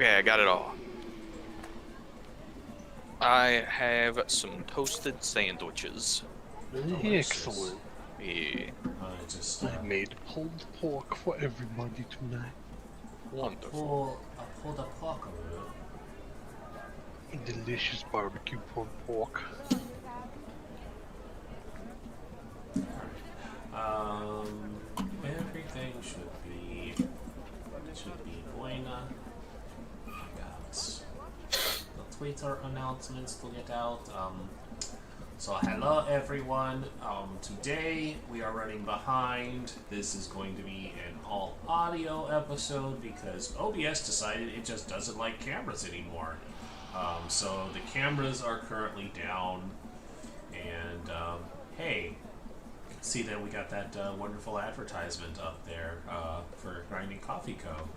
Okay, I got it all. I have some toasted sandwiches. Excellent. Yeah, I made pulled pork for everybody tonight. wonderful. I pulled a porkaroo. Delicious barbecue pulled pork. Everything should be buena. I got the Twitter announcements to get out. So hello everyone. Today we are running behind. This is going to be an all audio episode because OBS decided it just doesn't like cameras anymore. So the cameras are currently down, and hey, see that we got that wonderful advertisement up there for Grinding Coffee Co.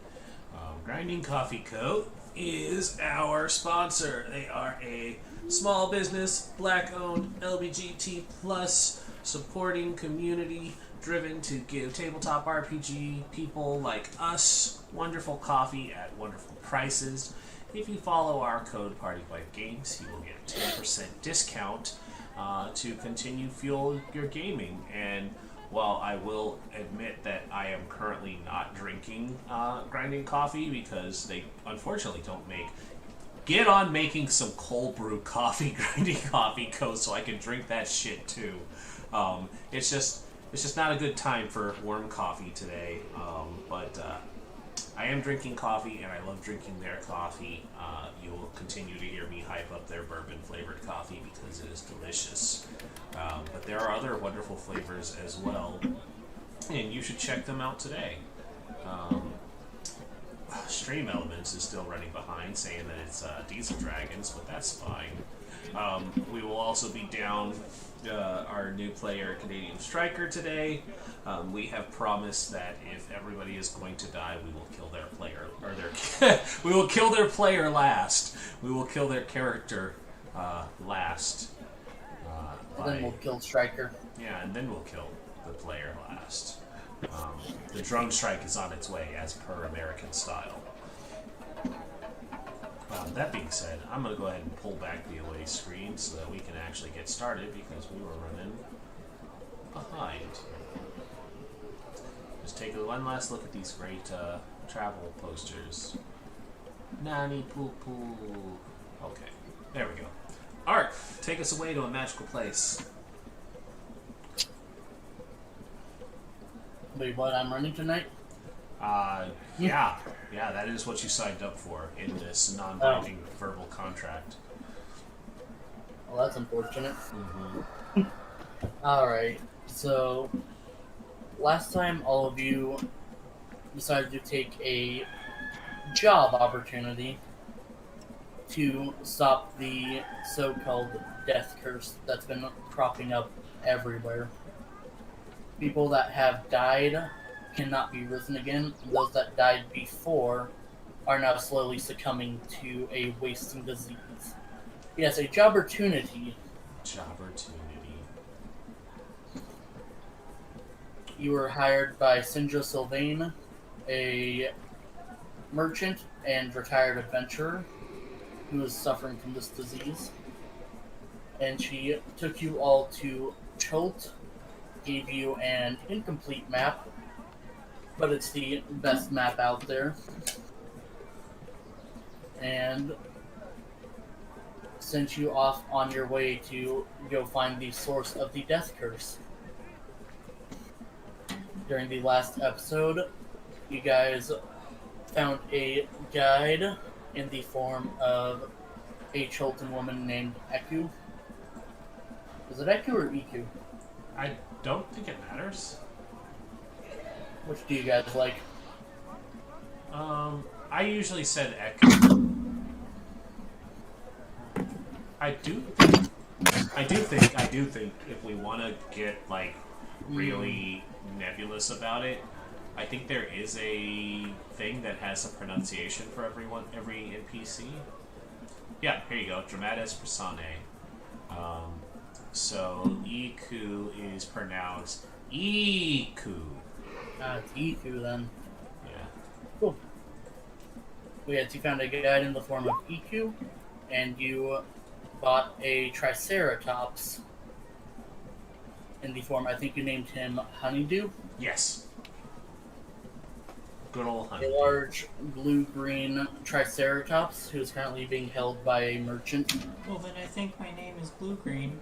Grinding Coffee Co. is our sponsor. They are a small business, black-owned, LGBT plus supporting community driven to give tabletop RPG people like us wonderful coffee at wonderful prices. If you follow our code PartyWifeGames, you will get a 10% discount to continue fuel your gaming. And while I will admit that I am currently not drinking grinding coffee because they unfortunately don't make, get on making some cold brew coffee, Grinding Coffee Co. so I can drink that shit too. It's just not a good time for warm coffee today. But I am drinking coffee, and I love drinking their coffee. You will continue to hear me hype up their bourbon-flavored coffee because it is delicious. But there are other wonderful flavors as well, and you should check them out today. Stream Elements is still running behind, saying that it's Diesel Dragons, but that's fine. We will also be down our new player, Canadian Striker, today. We have promised that if everybody is going to die, we will kill their player, or we will kill their player last. We will kill their character last. And then we'll kill Striker. Yeah, and then we'll kill the player last. The drone strike is on its way, as per American style. That being said, I'm going to go ahead and pull back the away screen so that we can actually get started because we were running behind. Just take one last look at these great travel posters. Nani poo poo. Okay, there we go. Art, take us away to a magical place. Wait, what? I'm running tonight? Yeah, that is what you signed up for in this non-binding verbal contract. Well, that's unfortunate. Mm-hmm. Alright, so last time all of you decided to take a job opportunity to stop the so-called death curse that's been cropping up everywhere. People that have died cannot be risen again. Those that died before are now slowly succumbing to a wasting disease. Yes, a job opportunity. You were hired by Sindra Sylvain, a merchant and retired adventurer who is suffering from this disease. And she took you all to Cholt, gave you an incomplete map, but it's the best map out there, and sent you off on your way to go find the source of the death curse. During the last episode, you guys found a guide in the form of a Cholton woman named Eku. Is it Eku or Iku? I don't think it matters. Which do you guys like? I usually said Echo. I do think if we want to get like really nebulous about it, I think there is a thing that has a pronunciation for every NPC. Yeah, here you go. Dramatis personae. So Iku is pronounced Iku. It's Iku then. Yeah. Cool. you found a guide in the form of Iku, and you bought a Triceratops in the form, I think you named him Honeydew. Yes. Good old A honey. large blue-green Triceratops who is currently being held by a merchant. Well, then I think my name is Blue Green.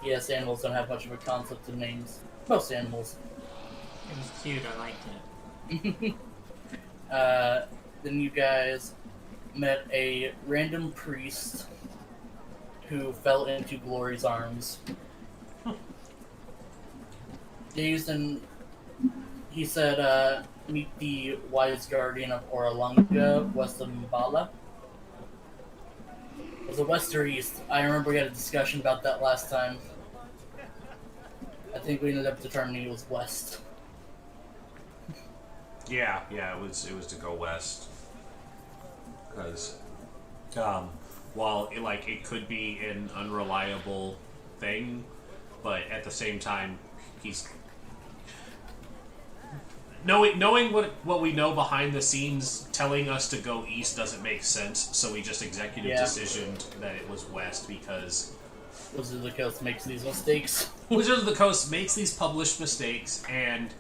Yes, animals don't have much of a concept of names. Most animals. It was cute, I liked it. Then you guys met a random priest who fell into Glory's arms. He said, meet the wise guardian of Oralunga, west of Mbala. Was it west or east? I remember we had a discussion about that last time. I think we ended up determining it was west. Yeah, it was to go west. Because, while it could be an unreliable thing, but at the same time, he's knowing what we know behind the scenes, telling us to go east doesn't make sense. So we just executive decisioned that it was west because Wizard of the Coast makes these mistakes. Wizard of the Coast makes these published mistakes, and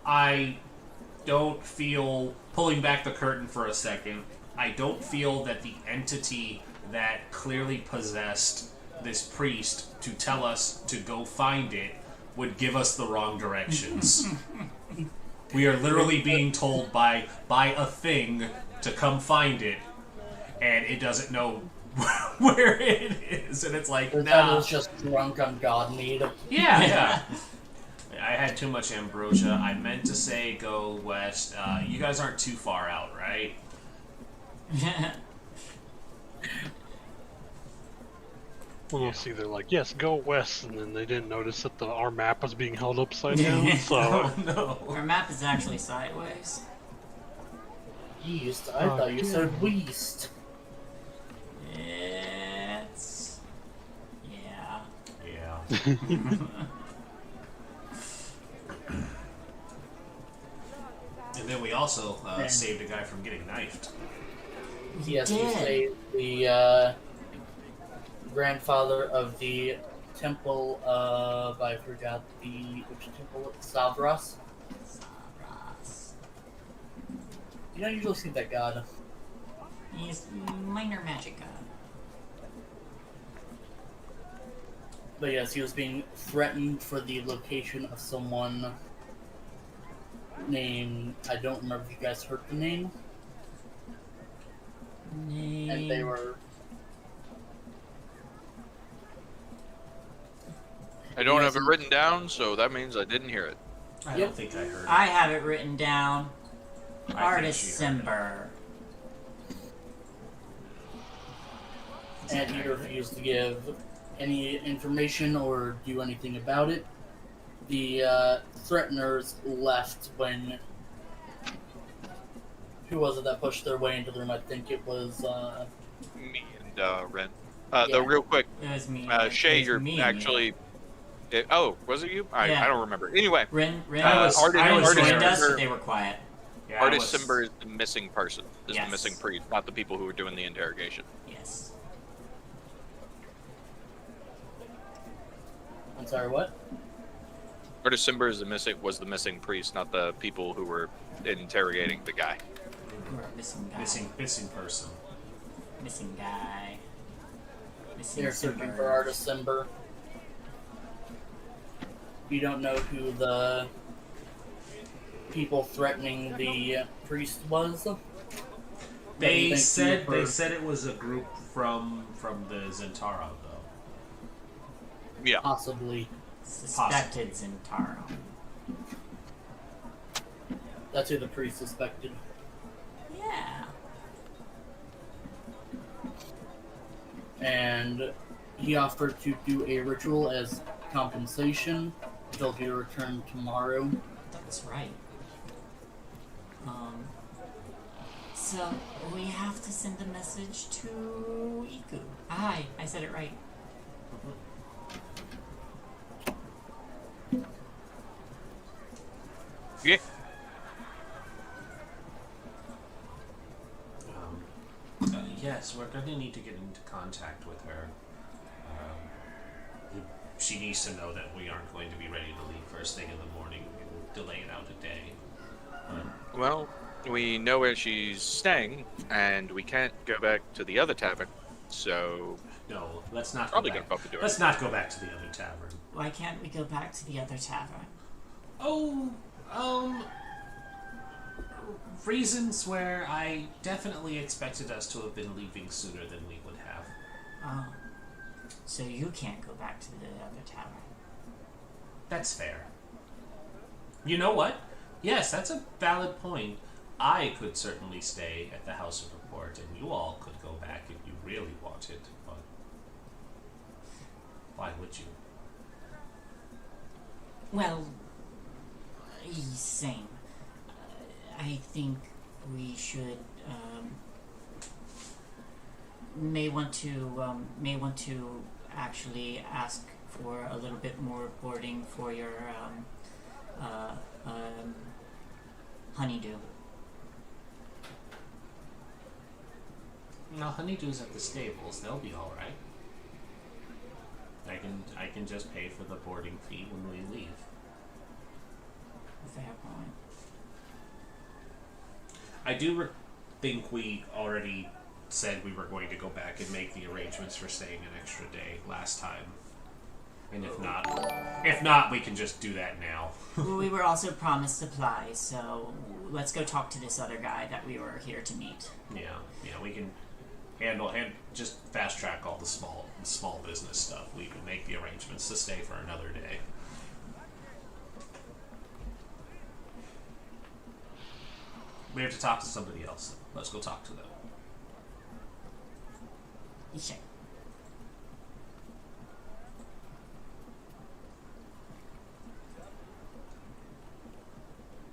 I don't feel, pulling back the curtain for a second, I don't feel that the entity that clearly possessed this priest to tell us to go find it would give us the wrong directions. We are literally being told by a thing to come find it, and it doesn't know where it is, and it's like, That nah. was just drunk on God mead. Yeah. I had too much ambrosia. I meant to say go west. You guys aren't too far out, right? Well, see, they're like, yes, go west, and then they didn't notice that our map was being held upside down, so... Oh, no. Our map is actually sideways. East? I thought you said west. It's... yeah. Yeah. And then we also saved a guy from getting knifed. Yes, you did. say the grandfather of the temple of, I forgot which temple, Savras. Sabras. You don't usually see that god. He's minor magic god. But yes, he was being threatened for the location of someone named, I don't remember if you guys heard the name, and they were... I don't have it written down, so that means I didn't hear it. I don't think I heard it. I have it written down. I Artist think she heard it. Simber. And he refused to give any information or do anything about it. The threateners left when... Who was it that pushed their way into the room? I think it was... Me and Ren. Yeah. Though, real quick, It was me. Shay, It was you're me, actually... oh, was it you? Yeah. I don't remember. Anyway, Ren Artist- joined us, Simber- but they were quiet. Yeah, Artist I was- Simber is the missing person, is Yes. the missing priest, not the people who were doing the interrogation. Yes. I'm sorry, what? Artist Simber is was the missing priest, not the people who were interrogating the guy. We're a missing guy. Missing person. Missing guy. Missing They're searching Simber. for Artist Simber. You don't know who the people threatening the priest was? They Thank said you for- it was a group from the Zentaro, though. Yeah. Possibly. Suspected Zentaro. That's who the priest suspected. Yeah. And he offered to do a ritual as compensation. They'll be returned tomorrow. That's right. So we have to send a message to Iku. Hi, I said it right. Yeah. Yes, we're going to need to get into contact with her. She needs to know that we aren't going to be ready to leave first thing in the morning and delay it out a day. Well, we know where she's staying, and we can't go back to the other tavern, so No, let's not probably go gonna back. bump into her. Let's not go back to the other tavern. Why can't we go back to the other tavern? Oh, reasons where I definitely expected us to have been leaving sooner than we would have. Oh. So you can't go back to the other tavern. That's fair. You know what? Yes, that's a valid point. I could certainly stay at the House of Report, and you all could go back if you really wanted, but why would you? Well, same. I think we should may want to actually ask for a little bit more boarding for your honeydew. No, Honeydew's at the stables. They'll be all right. I can just pay for the boarding fee when we leave. Fair point. I do think we already said we were going to go back and make the arrangements for staying an extra day last time. And if not, we can just do that now. Well, we were also promised supplies, so let's go talk to this other guy that we were here to meet. Yeah, we can handle and just fast track all the small business stuff. We can make the arrangements to stay for another day. We have to talk to somebody else. Let's go talk to them. Sure.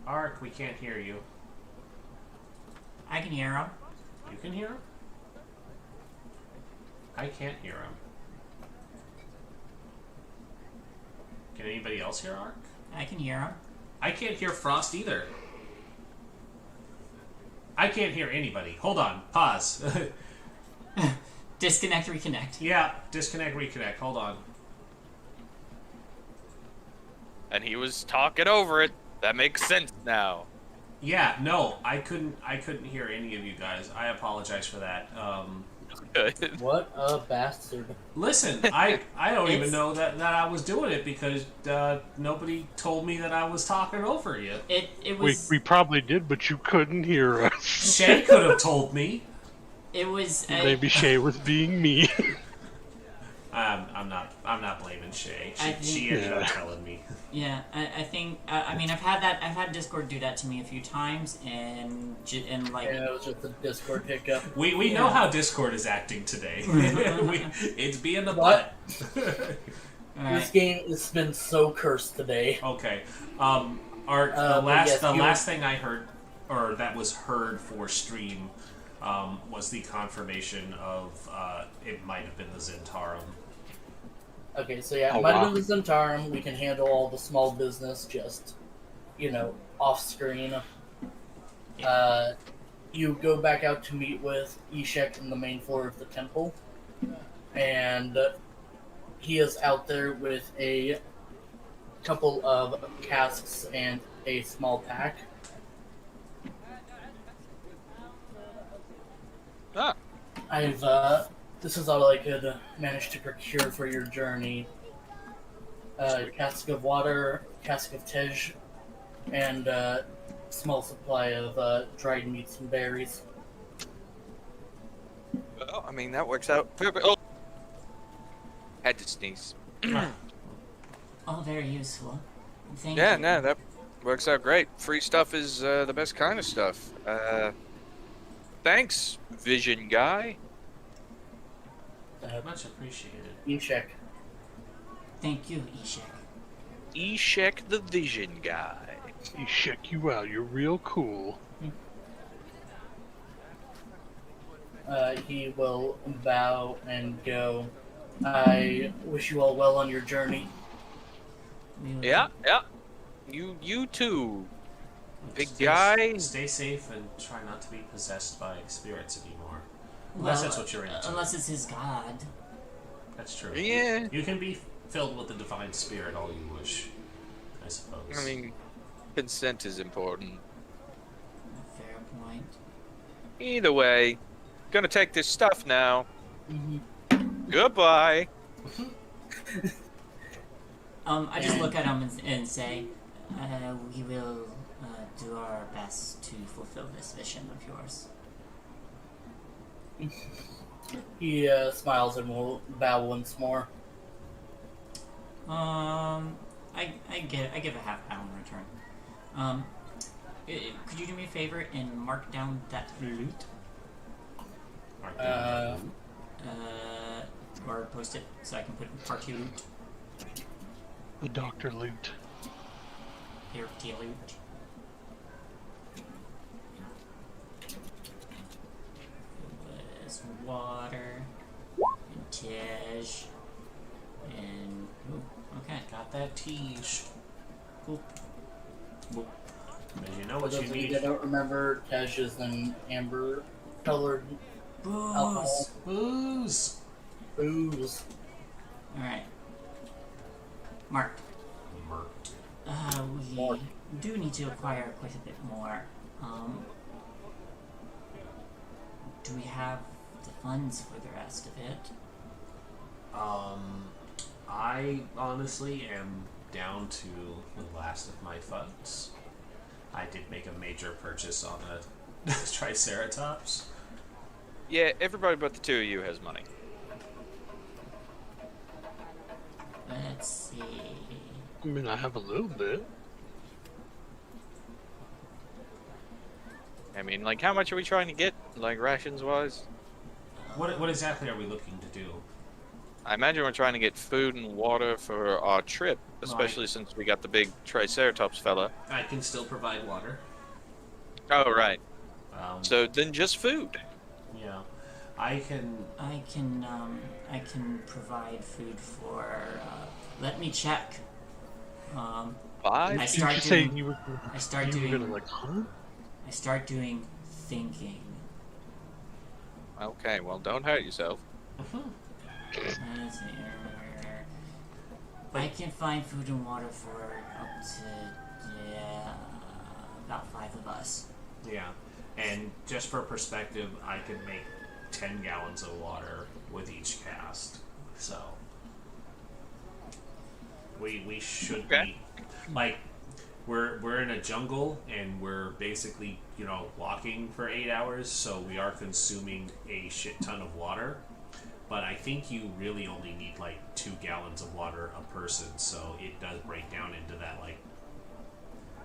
Ark, we can't hear you. I can hear him. You can hear him? I can't hear him. Can anybody else hear Ark? I can hear him. I can't hear Frost either. I can't hear anybody. Hold on. Pause. Disconnect, reconnect. Yeah, disconnect, reconnect. Hold on. And he was talking over it. That makes sense now. Yeah, no, I couldn't hear any of you guys. I apologize for that. Good. What a bastard. Listen, I don't even know that I was doing it because nobody told me that I was talking over you. It was We probably did, but you couldn't hear us. Shay could have told me. it was Maybe Shay was being me. I'm not blaming Shay. I She think- ended up Yeah. telling me. Yeah, I think I mean I've had Discord do that to me a few times, and like Yeah, it was just a Discord hiccup. We know Yeah. how Discord is acting today. It's being the What? butt. alright. This game has been so cursed today. Okay. Art, yes, the you- last thing I heard, or that was heard for stream, was the confirmation of it might have been the Zentarum. Okay, so yeah, Oh, it might wow. have been the Zentarum. We can handle all the small business just, off screen. You go back out to meet with Ishek in the main floor of the temple, and he is out there with a couple of casks and a small pack. Ah, This is all I could manage to procure for your journey. Cask of water, cask of tej, and small supply of dried meats and berries. well, I mean, that works out perfect. Oh. Had to sneeze. All very useful. Thank Yeah, you. no, that works out great. Free stuff is the best kind of stuff. Thanks, Vision Guy. Much appreciated. Ishek. Thank you, Ishek. Eshek the Vision Guy. He check you out. You're real cool. He will bow and go. I wish you all well on your journey. We will- Yeah. You too, Big guy? Stay safe and try not to be possessed by spirits anymore. Unless that's what you're into. Unless it's his god. That's true. Yeah. You can be filled with the divine spirit all you wish, I suppose. I mean, consent is important. Fair point. Either way, gonna take this stuff now. Mm-hmm. Goodbye. I just look at him and say, we will do our best to fulfill this vision of yours. He smiles and will bow once more. I give a half bow in return. Could you do me a favor and mark down that loot? Or post it so I can put party loot. The doctor loot. Party loot. It was water and Tej and okay. Got that teach. Boop. Boop. And you know For what those you of you need? that don't remember, Tej is an amber-colored alcohol. Booze. Booze. Alright. Mark. Merc. We More. do need to acquire quite a bit more. Do we have the funds for the rest of it? I honestly am down to the last of my funds. I did make a major purchase on a Triceratops. Yeah, everybody but the two of you has money. Let's see. I mean, I have a little bit. I mean, like, how much are we trying to get, like, rations-wise? What exactly are we looking to do? I imagine we're trying to get food and water for our trip, especially since we got the big Triceratops fella. I can still provide water. Oh, right. So So then just food. yeah, I can. I can provide food for. Let me check. I Five? start Did you say doing. you were, I start you were doing. gonna like hunt? I start doing thinking. Okay, well, don't hurt yourself. Let's see. I can find food and water for up to about 5 of us. Yeah, and just for perspective, I could make 10 gallons of water with each cast. So we should Okay. be like we're in a jungle and we're basically walking for 8 hours, so we are consuming a shit ton of water. But I think you really only need like 2 gallons of water a person, so it does break down into that like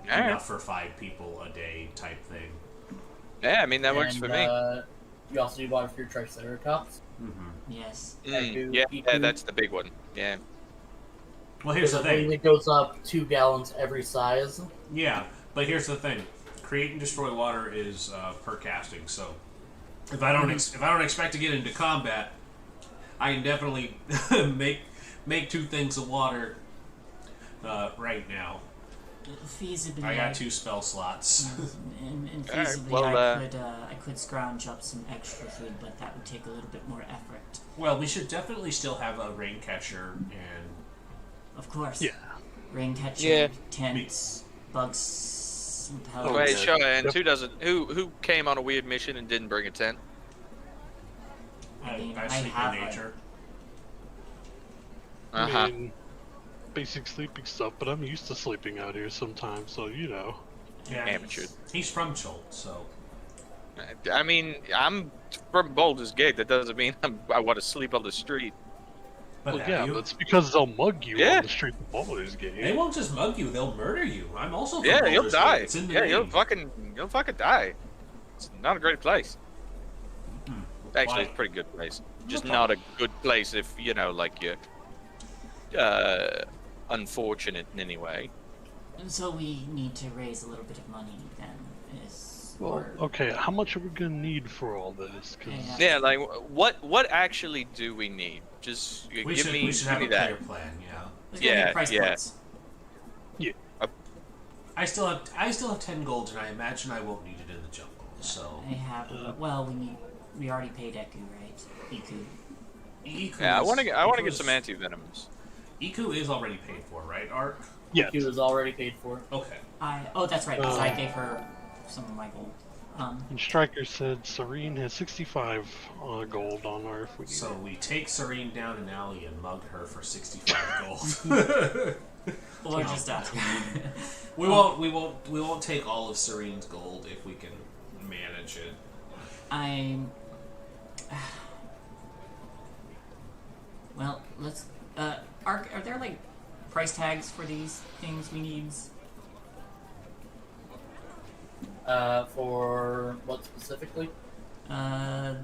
Alright. enough for 5 people a day type thing. Yeah, I mean, that works for me. You also need water for your Triceratops. Mm-hmm. Yes. Yeah, that's the big one. Yeah. Well, here's the I believe thing. it goes up 2 gallons every size. Yeah, but here's the thing. Create and destroy water is per casting. So if I don't if I don't expect to get into combat, I can definitely make 2 things of water right now. Feasibly, I got 2 spell slots. and Alright, feasibly, well, I could scrounge up some extra food, but that would take a little bit more effort. Well, we should definitely still have a rain catcher and Of course. Yeah. Rain catcher, Yeah. tents, bugs, repellents. Wait, yeah. show of hands. Who came on a weird mission and didn't bring a tent? I mean, I I sleep have in a- nature. Uh-huh. I mean, basic sleeping stuff, but I'm used to sleeping out here sometimes, so you know. Yeah, Amateur. He's from Chult, so I mean, I'm from Boulder's Gate. That doesn't mean I want to sleep on the street. but Well, have yeah, you? that's because they'll mug you Yeah. on the street of Baldur's Gate. They won't just mug you; they'll murder you. I'm also from Yeah, you'll Baldur's die. Gate. It's in the Yeah, name. you'll fucking die. It's not a great place. Hmm. Actually, Why? it's a pretty good place. Just Okay. not a good place if like you're unfortunate in any way. And so we need to raise a little bit of money then. Well, or- okay, how much are we gonna need for all this? 'Cause Yeah. Yeah, like what actually do we need? Just We give should me have a that. player plan. Yeah. Let's get Yeah, price yeah. points. I still have 10 gold, and I imagine I won't need it in the jungle. So I have. Well, we already paid Eku, right? Iku. Iku Yeah, I want to Iku get is- some anti-venoms. Iku is already paid for, right, Ark? Yes. He was already paid for. Okay. Oh, that's right. Because I gave her some of my gold. And Striker said Serene has 65 gold on her if we need So it. we take Serene down an alley and mug her for 65 gold. Or just that. We won't take all of Serene's gold if we can manage it. I'm. Well, let's. Are there like price tags for these things we need? For what specifically? The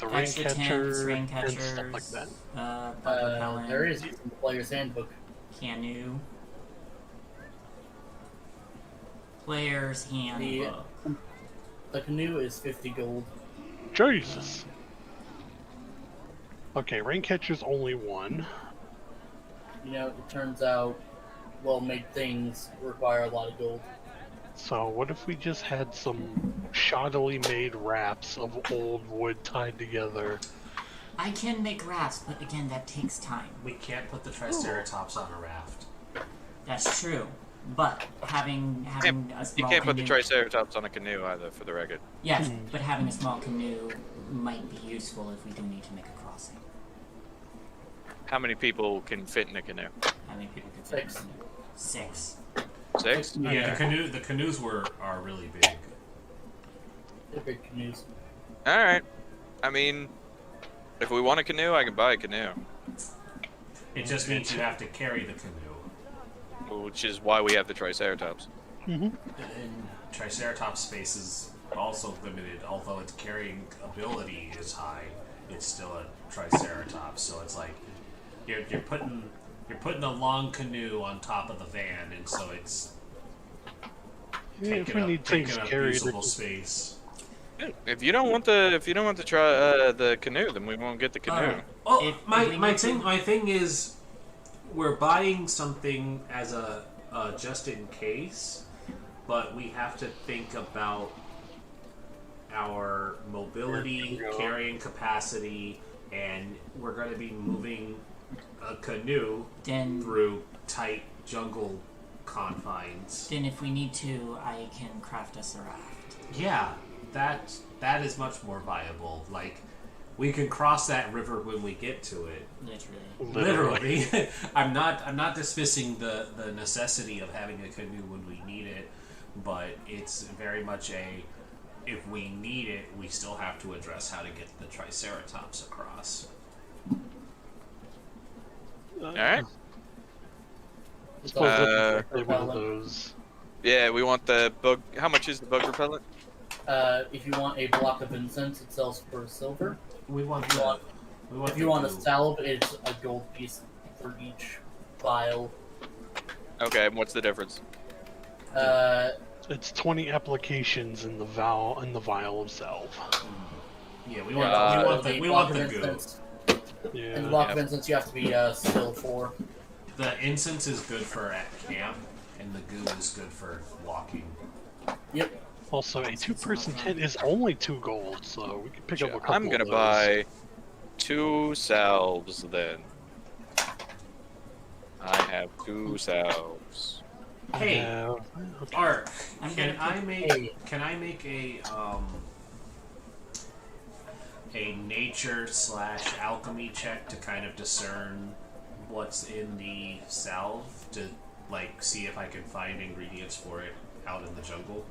rain Extra catcher tins, rain and catchers, stuff like that. bug repellent, There is in the player's handbook. canoe, player's handbook. The canoe is 50 gold. Jesus. Okay, rain catcher's only one. You know, it turns out well-made things require a lot of gold. So what if we just had some shoddily made wraps of old wood tied together? I can make rafts, but again, that takes time. We can't put the Triceratops on a raft. That's true. But having a You small can't put the canoe- Triceratops on a canoe either, for the record. Yes, but having a small canoe might be useful if we do need to make a crossing. How many people can fit in a canoe? How many people could fit in a 6. canoe? 6. 6? Yeah, the canoes are really big. They're big canoes. All right. I mean, if we want a canoe, I can buy a canoe, It just means you have to carry the canoe. which is why we have the Triceratops. And Triceratops space is also limited, although its carrying ability is high. It's still a Triceratops, so it's like you're putting a long canoe on top of the van, and so it's Yeah, if we need things taking up carried, usable space. If you don't want the canoe, then we won't get the canoe. Oh, If my we need to- my thing is, we're buying something as a just in case, but we have to think about our mobility, carrying capacity, and we're going to be moving a canoe Then, through tight jungle confines. then if we need to, I can craft us a raft. Yeah, that is much more viable. Like, we can cross that river when we get to it. Literally. Literally. I'm not dismissing the necessity of having a canoe when we need it, but it's very much if we need it, we still have to address how to get the Triceratops across. All right. It's Suppose also Uh, looking for one of those. Yeah, we want the bug. How much is the bug repellent? if you want a block of incense, it sells for silver. We want If you want, if the you want a goo. salve, it's a gold piece for each vial. Okay, and what's the difference? It's 20 applications in the vial of salve. Yeah, we Uh, want the block of goo. incense. Yeah. And the block Yeah. of incense you have to be still for. The incense is good for at camp, and the goo is good for walking. Yep. Also, a two-person tent is only 2 gold, so we can pick up a couple I'm gonna of those. buy 2 salves then. I have 2 salves. Hey, Yeah, okay. Art, I'm can gonna I make a nature / alchemy check to kind of discern what's in the salve to like see if I can find ingredients for it out in the jungle?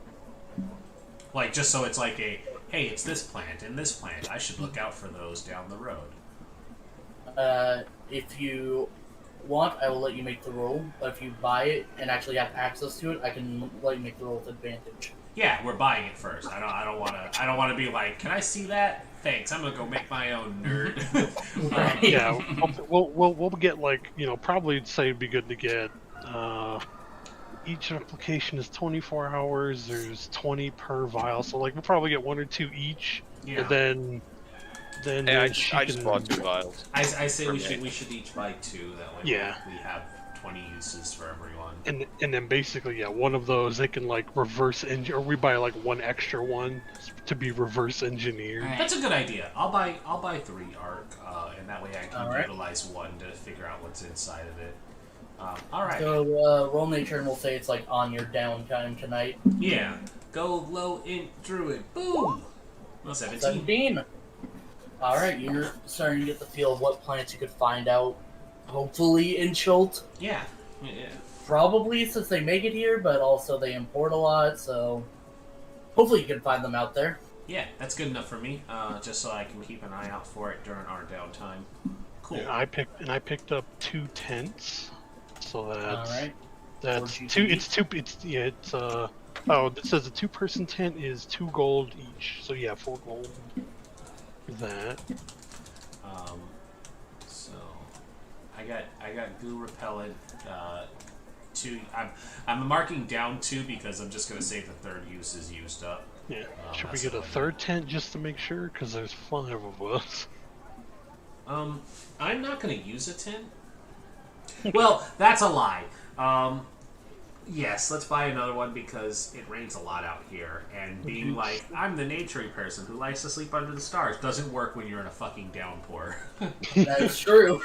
Like just so it's like hey, it's this plant and this plant. I should look out for those down the road. If you want, I will let you make the roll. But if you buy it and actually have access to it, I can let you make the roll with advantage. Yeah, we're buying it first. I don't wanna be like, can I see that? Thanks. I'm gonna go make my own, nerd. Yeah, we'll get like, probably say it'd be good to get each application is 24 hours. There's 20 per vial, so like we'll probably get 1 or 2 each. Yeah. And then Hey, I she just can- bought 2 vials. I say we Okay. should each buy 2. That way Yeah. we have 20 uses for everyone. And then basically, yeah, one of those they can like reverse engineer, or we buy like one extra one to be reverse engineered. Alright. That's a good idea. I'll buy 3 arc, and that way I can Alright. utilize one to figure out what's inside of it. All right. So roll nature, and we'll say it's like on your downtime tonight. Yeah. Go low int druid. Boom. 17. 17. All right, you're starting to get the feel of what plants you could find out. Hopefully in Schult. Yeah. Probably since they make it here, but also they import a lot, so hopefully you can find them out there. Yeah, that's good enough for me. Just so I can keep an eye out for it during our downtime. Cool. Yeah, I picked up 2 tents, so that's All right. that's For two. GP. Oh, it says a 2-person tent is 2 gold each. So yeah, 4 gold. For that. So I got goo repellent. 2. I'm marking down 2 because I'm just gonna say the third use is used up. Yeah. Should we that's get a fine. 3rd tent just to make sure? Because there's 5 of us. I'm not gonna use a tent. Well, that's a lie. Yes, let's buy another one because it rains a lot out here, and being like, I'm the naturey person who likes to sleep under the stars doesn't work when you're in a fucking downpour. That is true.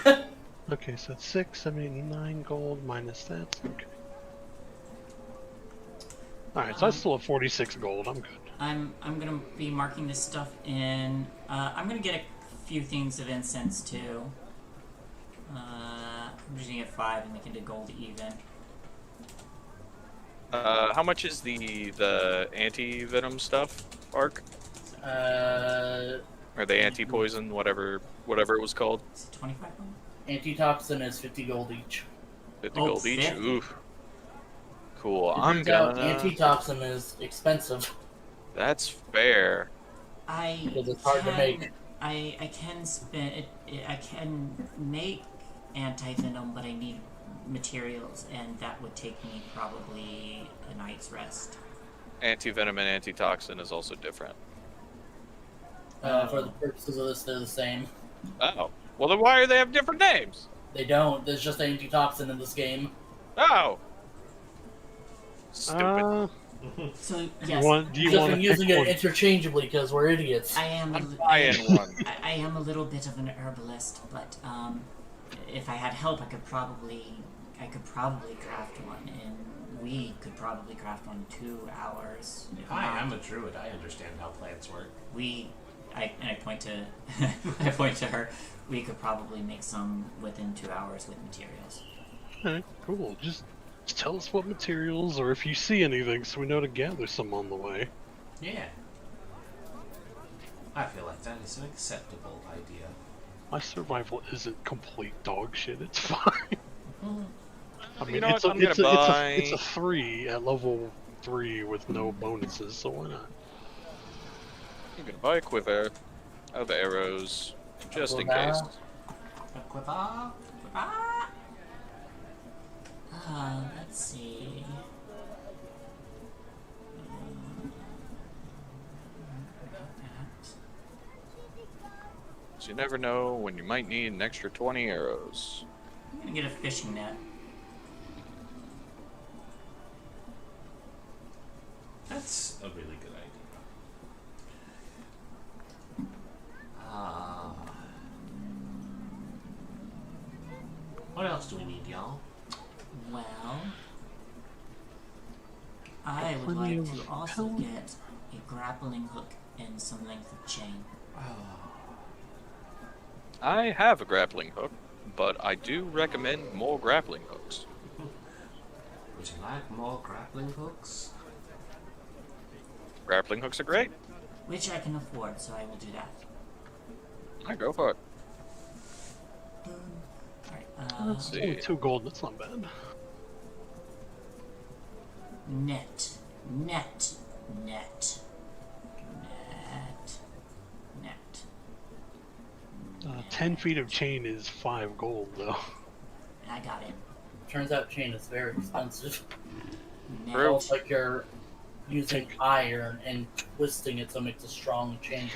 Okay, so it's 6, 7, 8, 9 gold minus that. Okay. Alright, so I still have 46 gold. I'm good. I'm gonna be marking this stuff in. I'm gonna get a few things of incense too. I'm just gonna get 5 and make it a gold even. How much is the anti-venom stuff, Arc? Or the anti-poison, whatever it was called? Is it 25 gold? Antitoxin is 50 gold each. 50 Oh, gold each? 50. Oof. Cool. It I'm turns out gonna... antitoxin is expensive. That's fair. Because it's hard to make. I can spend I can make anti-venom, but I need materials, and that would take me probably a night's rest. Anti-venom and antitoxin is also different. For the purposes of this, they're the same. Oh. Well, then why do they have different names? They don't. There's just antitoxin in this game. Oh. Stupid. So Do yes, you We've want just to been using pick it one? interchangeably because we're idiots. I am. I'm buying one. I am a little bit of an herbalist, but if I had help, I could probably craft one, and we could probably craft one in 2 hours. If Hi, not. I'm a druid. I understand how plants work. I point to I point to her. We could probably make some within 2 hours with materials. Okay, cool. Just tell us what materials, or if you see anything, so we know to gather some on the way. Yeah. I feel like that is an acceptable idea. My survival isn't complete dog shit. It's fine. I mean, know it's what? a, I'm it's, a, gonna it's, buy- a, it's a 3 at level 3 with no bonuses, so why not? I'm gonna buy a quiver of arrows, just in case. Quiver. Let's see. So you never know when you might need an extra 20 arrows. I'm gonna get a fishing net. That's a really good idea. What else do we need, y'all? Well, I would Plenty like of to also pellet. get a grappling hook and some length of chain. I have a grappling hook, but I do recommend more grappling hooks. Would you like more grappling hooks? Grappling hooks are great. Which I can afford, so I will do that. I go for it. Alright, Let's see. Only 2 gold, that's not bad. net. 10 feet of chain is 5 gold, though. I got it. Turns out chain is very expensive. Net. Almost like you're using iron and twisting it so it makes a strong chain.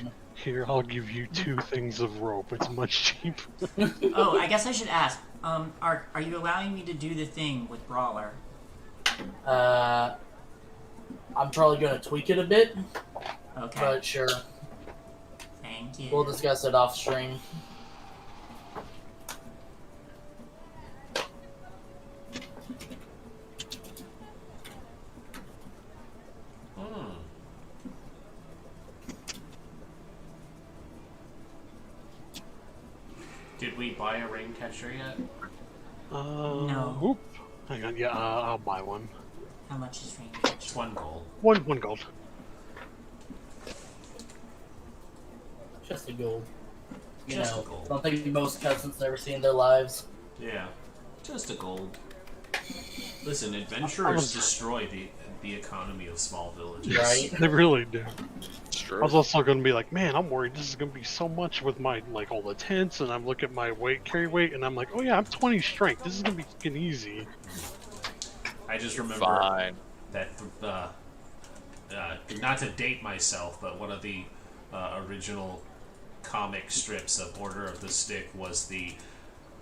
Here, I'll give you 2 things of rope. It's much cheaper. Oh, I guess I should ask. Are you allowing me to do the thing with Brawler? I'm probably gonna tweak it a bit, Okay. but sure. Thank you. We'll discuss it off stream. Did we buy a ring catcher yet? No. Oop. Hang on, yeah, I'll buy one. How much is range? Just 1 gold. One gold. Just a gold. You Just know, a gold. I don't think most cousins ever see in their lives. Yeah, just a gold. Listen, adventurers destroy the economy of small villages. Right? They really do. It's I true. was also going to be like, man, I'm worried this is going to be so much with my, like, all the tents, and I'm looking at my carry weight, and I'm like, oh yeah, I'm 20 strength. This is going to be fucking easy. I just remember Fine. that, not to date myself, but one of the original comic strips of Order of the Stick was the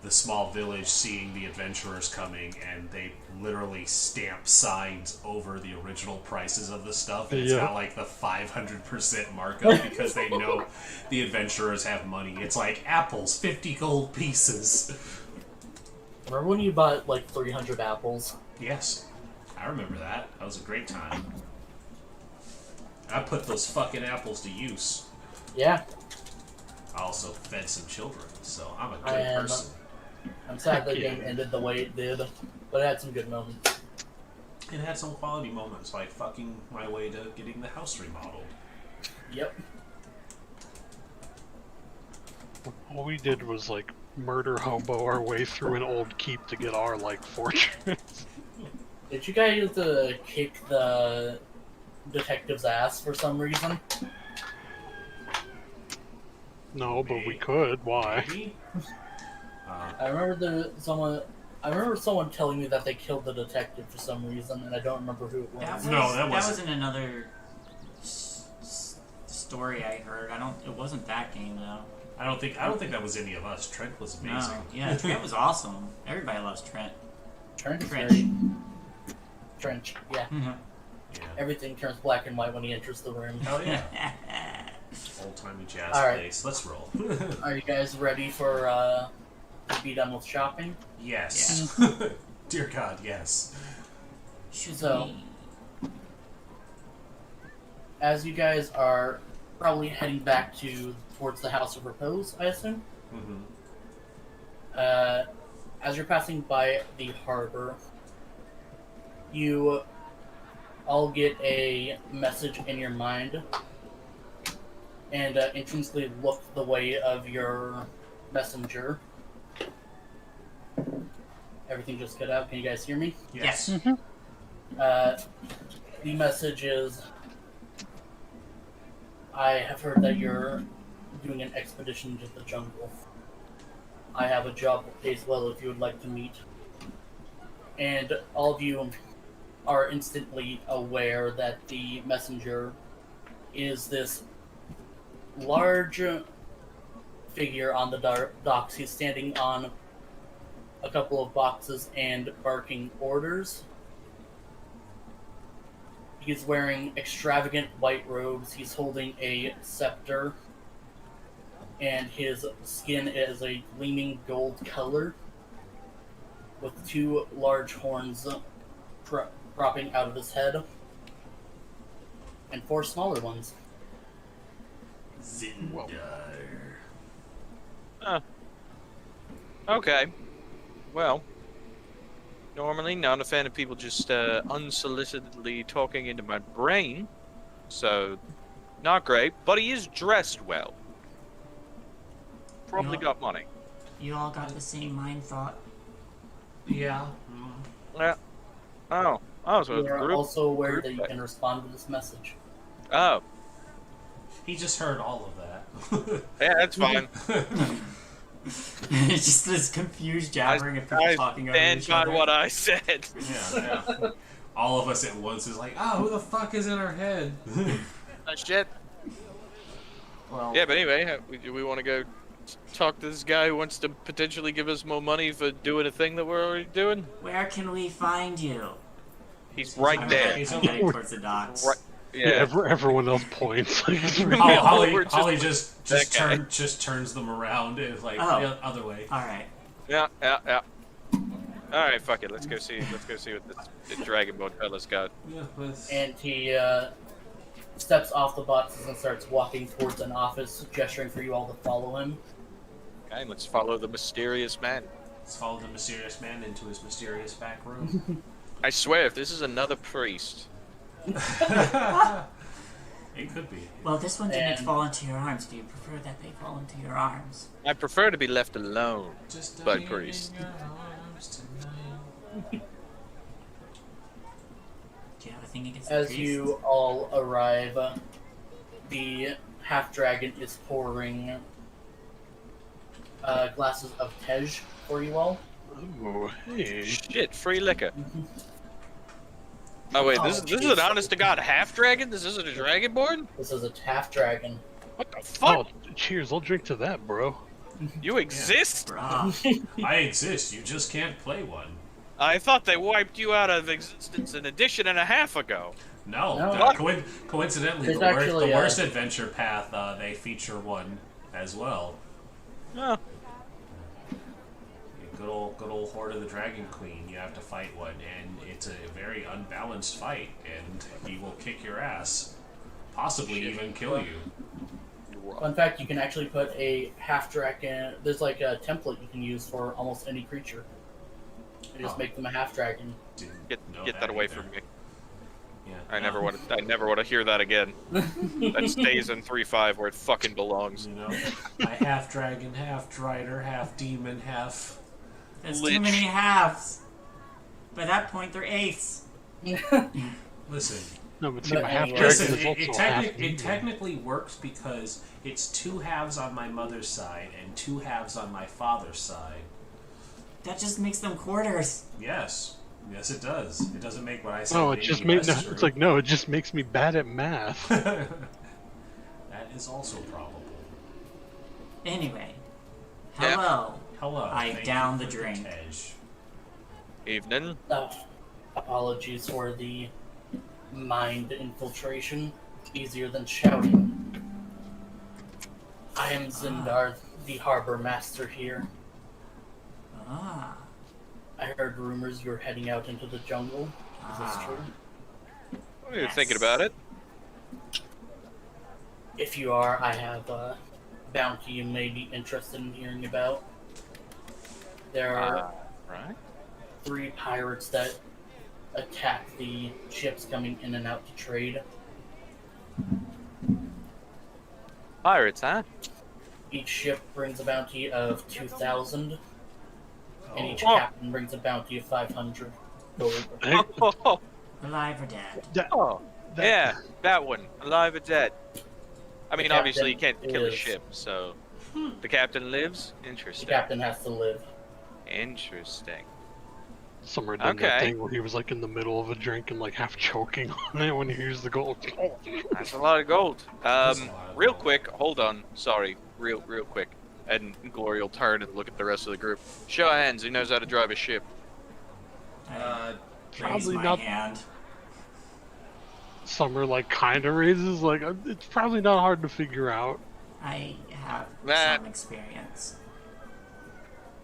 small village seeing the adventurers coming, and they literally stamp signs over the original prices of the stuff, and it's Yeah. got like the 500% markup because they know the adventurers have money. It's like apples, 50 gold pieces. Remember when you bought like 300 apples? Yes, I remember that. That was a great time. I put those fucking apples to use. Yeah. I also fed some children, so I'm a I good am. person. I'm sad the Yeah. game ended the way it did, but it had some good moments. It had some quality moments, like fucking my way to getting the house remodeled. Yep. All we did was, like, murder hobo our way through an old keep to get our, like, fortress. Did you guys kick the detective's ass for some reason? No, but we could. Why? Maybe? I remember someone telling me that they killed the detective for some reason, and I don't remember who it was. That was, No, that that wasn't. was in another story I heard. It wasn't that game though. I don't think that was any of us. Trent was amazing. No. Yeah, Trent was awesome. Everybody loves Trent. Trench. is Trench. very- Trench. Yeah. Mm-hmm. Yeah. Everything turns black and white when he enters the room. Hell yeah. Old timey jazz All right. place. Let's roll. Are you guys ready for to be done with shopping? Yes. Dear God, yes. Should So- we? As you guys are probably heading back towards the House of Repose, I assume. Mm-hmm. As you're passing by the harbor, you all get a message in your mind, and intrinsically look the way of your messenger. Everything just cut out. Can you guys hear me? Yes. The message is, I have heard that you're doing an expedition into the jungle. I have a job that pays well if you would like to meet. And all of you are instantly aware that the messenger is this large figure on the docks. He's standing on a couple of boxes and barking orders. He's wearing extravagant white robes. He's holding a scepter. And his skin is a gleaming gold color with 2 large horns propping out of his head. And 4 smaller ones. Zindar. Okay. Well, normally not a fan of people just unsolicitedly talking into my brain, so not great. But he is dressed well. Probably Yeah. got money. You all got the same mind thought. Yeah. Yeah. Oh. Oh, so You it's a are group. also aware group that you thing. can respond to this message. Oh. He just heard all of that. Yeah, that's fine. It's just this confused jabbering of people I talking over stand each by other. what I said. Yeah. All of us at once is like, oh, who the fuck is in our head? Shit. Well, Yeah, but anyway, do we want to go talk to this guy who wants to potentially give us more money for doing a thing that we're already doing? Where can we find you? He's right there. He's I'm over- heading towards the docks. Right. Yeah, everyone else points. Oh, Yeah, Holly, we're just- Holly just Okay. turns them around and like Oh. the other way. All right. Yeah. All right, fuck it. Let's go see what this Dragonborn fella's got. Yeah, but And he steps off the boxes and starts walking towards an office, gesturing for you all to follow him. Okay, let's follow the mysterious man. let's follow the mysterious man into his mysterious back room. I swear, if this is another priest, It could be. Well, this one didn't And- fall into your arms. Do you prefer that they fall into your arms? I prefer to be left alone. Just Bud dying priest. in your arms tonight. Do you have a thing against the As priest? you all arrive, the half-dragon is pouring glasses of Tej for you all. Oh, hey. Shit, free liquor. Oh wait, this is an honest to god half dragon. This isn't a dragonborn. This is a half-dragon. What the fuck? Oh, cheers! I'll drink to that, bro. You exist? Bruh. I exist. You just can't play one. I thought they wiped you out of existence an edition and a half ago. No, No. coincidentally, There's the actually, worst adventure path they feature one as well. Oh, Good old Horde of the Dragon Queen. You have to fight one, and it's a very unbalanced fight, and he will kick your ass, possibly even kill you. Fun fact, you can actually put a half-dragon... There's like a template you can use for almost any creature. You just Oh. make them a half-dragon. Didn't get know that away either. from me. Yeah, I no. never want to hear that again. That stays in 3.5 where it fucking belongs. You know, I half dragon, half drider, half demon, half. There's Lich. too many halves. By that point, they're eighths. Listen, No, but see, But my half anyway. dragon listen. is also It half technically works because it's two halves on my mother's side and two halves on my father's side. That just makes them quarters. Yes, yes, it does. It doesn't make what I said. Oh, it any just makes. less No, true. it's like no, it just makes me bad at math. That is also probable. Anyway. Yeah. Hello. Hello. I thank downed you the for drink. Tej. Evening. Apologies for the mind infiltration. Easier than shouting. I am Zindar, the harbor master here. Ah. I heard rumors you're heading out into the jungle. Is this Ah. true? What are you thinking about it? If you are, I have a bounty you may be interested in hearing about. There are Right. 3 pirates that attack the ships coming in and out to trade. Pirates, huh? Each ship brings a bounty of 2,000, and each Oh. captain brings a bounty of 500 gold. Hey, Oh, Alive or dead? that- yeah, that one. Alive or dead. I mean, The obviously you captain can't kill a is- ship, so the captain lives. The Interesting. captain has to live. Interesting. Summer did that Okay. thing where he was like in the middle of a drink and like half choking on it when he hears the gold. That's a lot of gold. That's a lot of Real gold. quick, hold on. Sorry, real quick. And Glory will turn and look at the rest of the group. Show of hands. Who knows how to drive a ship? I raise Probably my not- hand. Summer like kind of raises like it's probably not hard to figure out. I have Nah. some experience.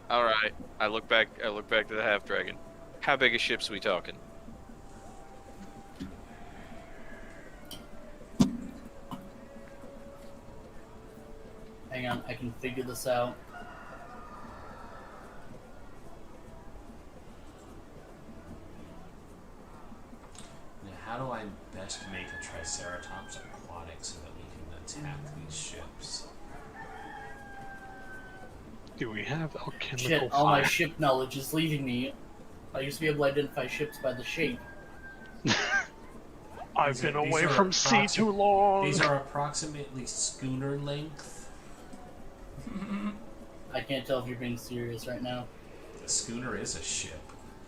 All right. I look back to the half dragon. How big a ship's we talking? Hang on, I can figure this out. Now, how do I best make a Triceratops aquatic so that we can attack these ships? Do we have alchemical Shit, all my fire? ship knowledge is leaving me. I used to be able to identify ships by the shape. I've These been are- these away are from sea too long. These are approximately schooner length. I can't tell if you're being serious right now. The schooner is a ship.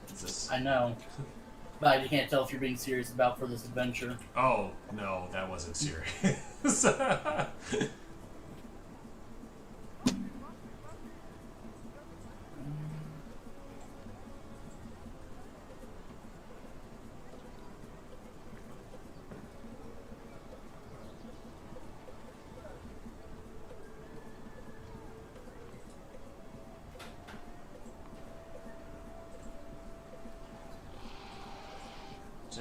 It's a s- I know. But I can't tell if you're being serious about for this adventure. Oh, no, that wasn't serious.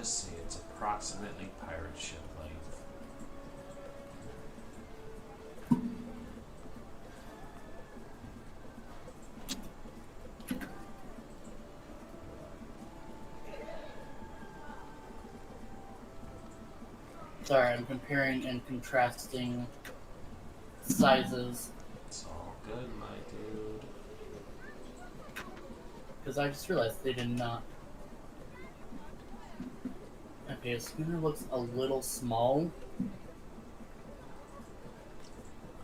just say it's approximately pirate ship length. Sorry, I'm comparing and contrasting sizes It's all good, my dude. because I just realized they did not. Okay, a schooner looks a little small.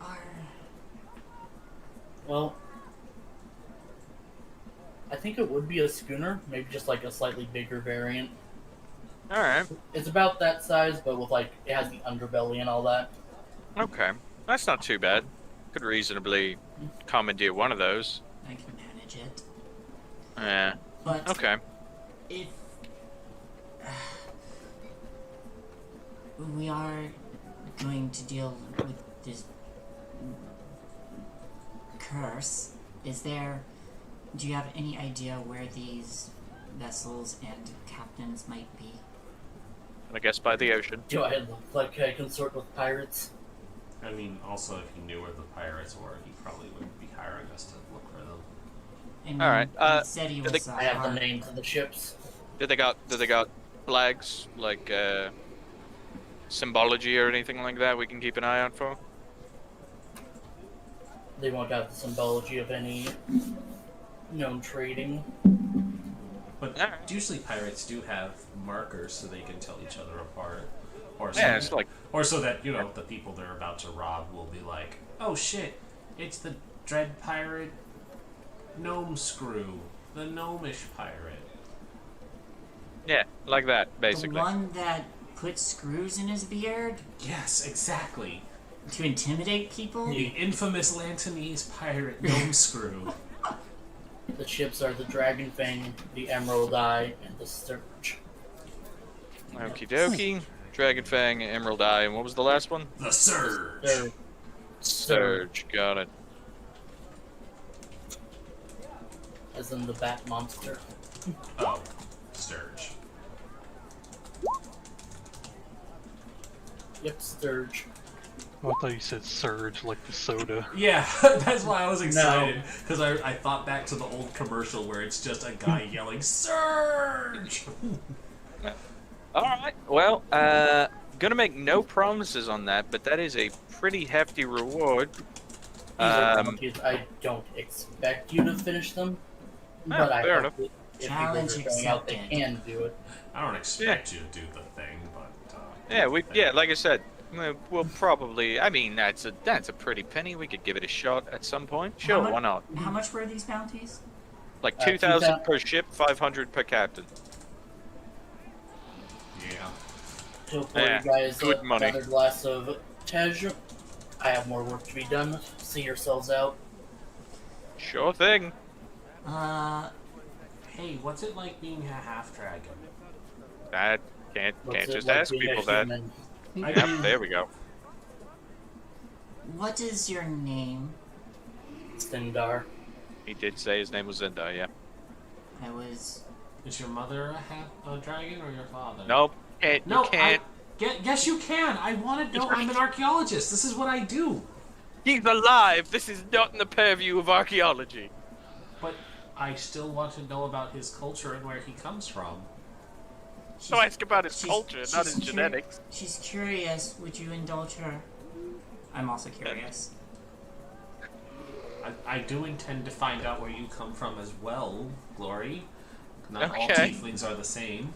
Are Well, I think it would be a schooner, maybe just like a slightly bigger variant. All right. It's about that size, but with like it has the underbelly and all that. Okay. That's not too bad. Could reasonably commandeer one of those. I can manage it. Yeah. But Okay. if we are going to deal with this curse, do you have any idea where these vessels and captains might be? I guess by the ocean. Do I look like I consort with pirates? I mean, also, if he knew where the pirates were, he probably wouldn't be hiring us to look for them. I mean, Alright, he said he did was I have the names of the ships. Did they got flags like symbology or anything like that we can keep an eye out for? They won't have the symbology of any known trading. But Alright. usually pirates do have markers so they can tell each other apart. Or so, Yeah, it's like or so that, you know, the people they're about to rob will be like, oh shit, it's the dread pirate gnome screw, the gnomish pirate. yeah, like that the basically. one that puts screws in his beard Yes, exactly. to intimidate people. The infamous Lantanese pirate gnome screw. The ships are the Dragon Fang, the Emerald Eye, and the Sturge. Okie dokie. Dragon Fang, Emerald Eye, and what was the last one? The Surge. They're Surge. Got it. as in the bat monster. Oh, Sturge. Yep, Sturge. I thought you said surge like the soda. Yeah, that's why I was excited. Because I thought back to the old commercial where it's just a guy yelling, Surge! Alright, well, gonna make no promises on that, but that is a pretty hefty reward. These are bounties. I don't expect you to finish them, but I fair hope enough. that if Challenge you guys are going out, they accepted. can do it. I don't expect you to do the thing, but... Yeah, like I said, we'll probably, I mean, that's a pretty penny. We could give it a shot at some point. Sure, why not? How much were these bounties? Like 2,000 2,000 per ship, 500 per captain. Yeah. To pour Yeah, you guys good money. another glass of Tej. I have more work to be done. See yourselves out. Sure thing. Hey, what's it like being a half-dragon? That can't What's it just like ask being a people that. human? Yep, there we go. What is your name? Stendar. He did say his name was Zendar, yeah. I was. Is your mother a dragon or your father? Nope, No, you can't. Yes, you can. I want to know. I'm an archaeologist. This is what I do. He's alive. This is not in the purview of archaeology. But I still want to know about his culture and where he comes from. So ask about his she's- culture, not she's his genetics. She's curious. Would you indulge her? I'm also curious. I do intend to find out where you come from as well, Glory. Not all Okay. tieflings are the same.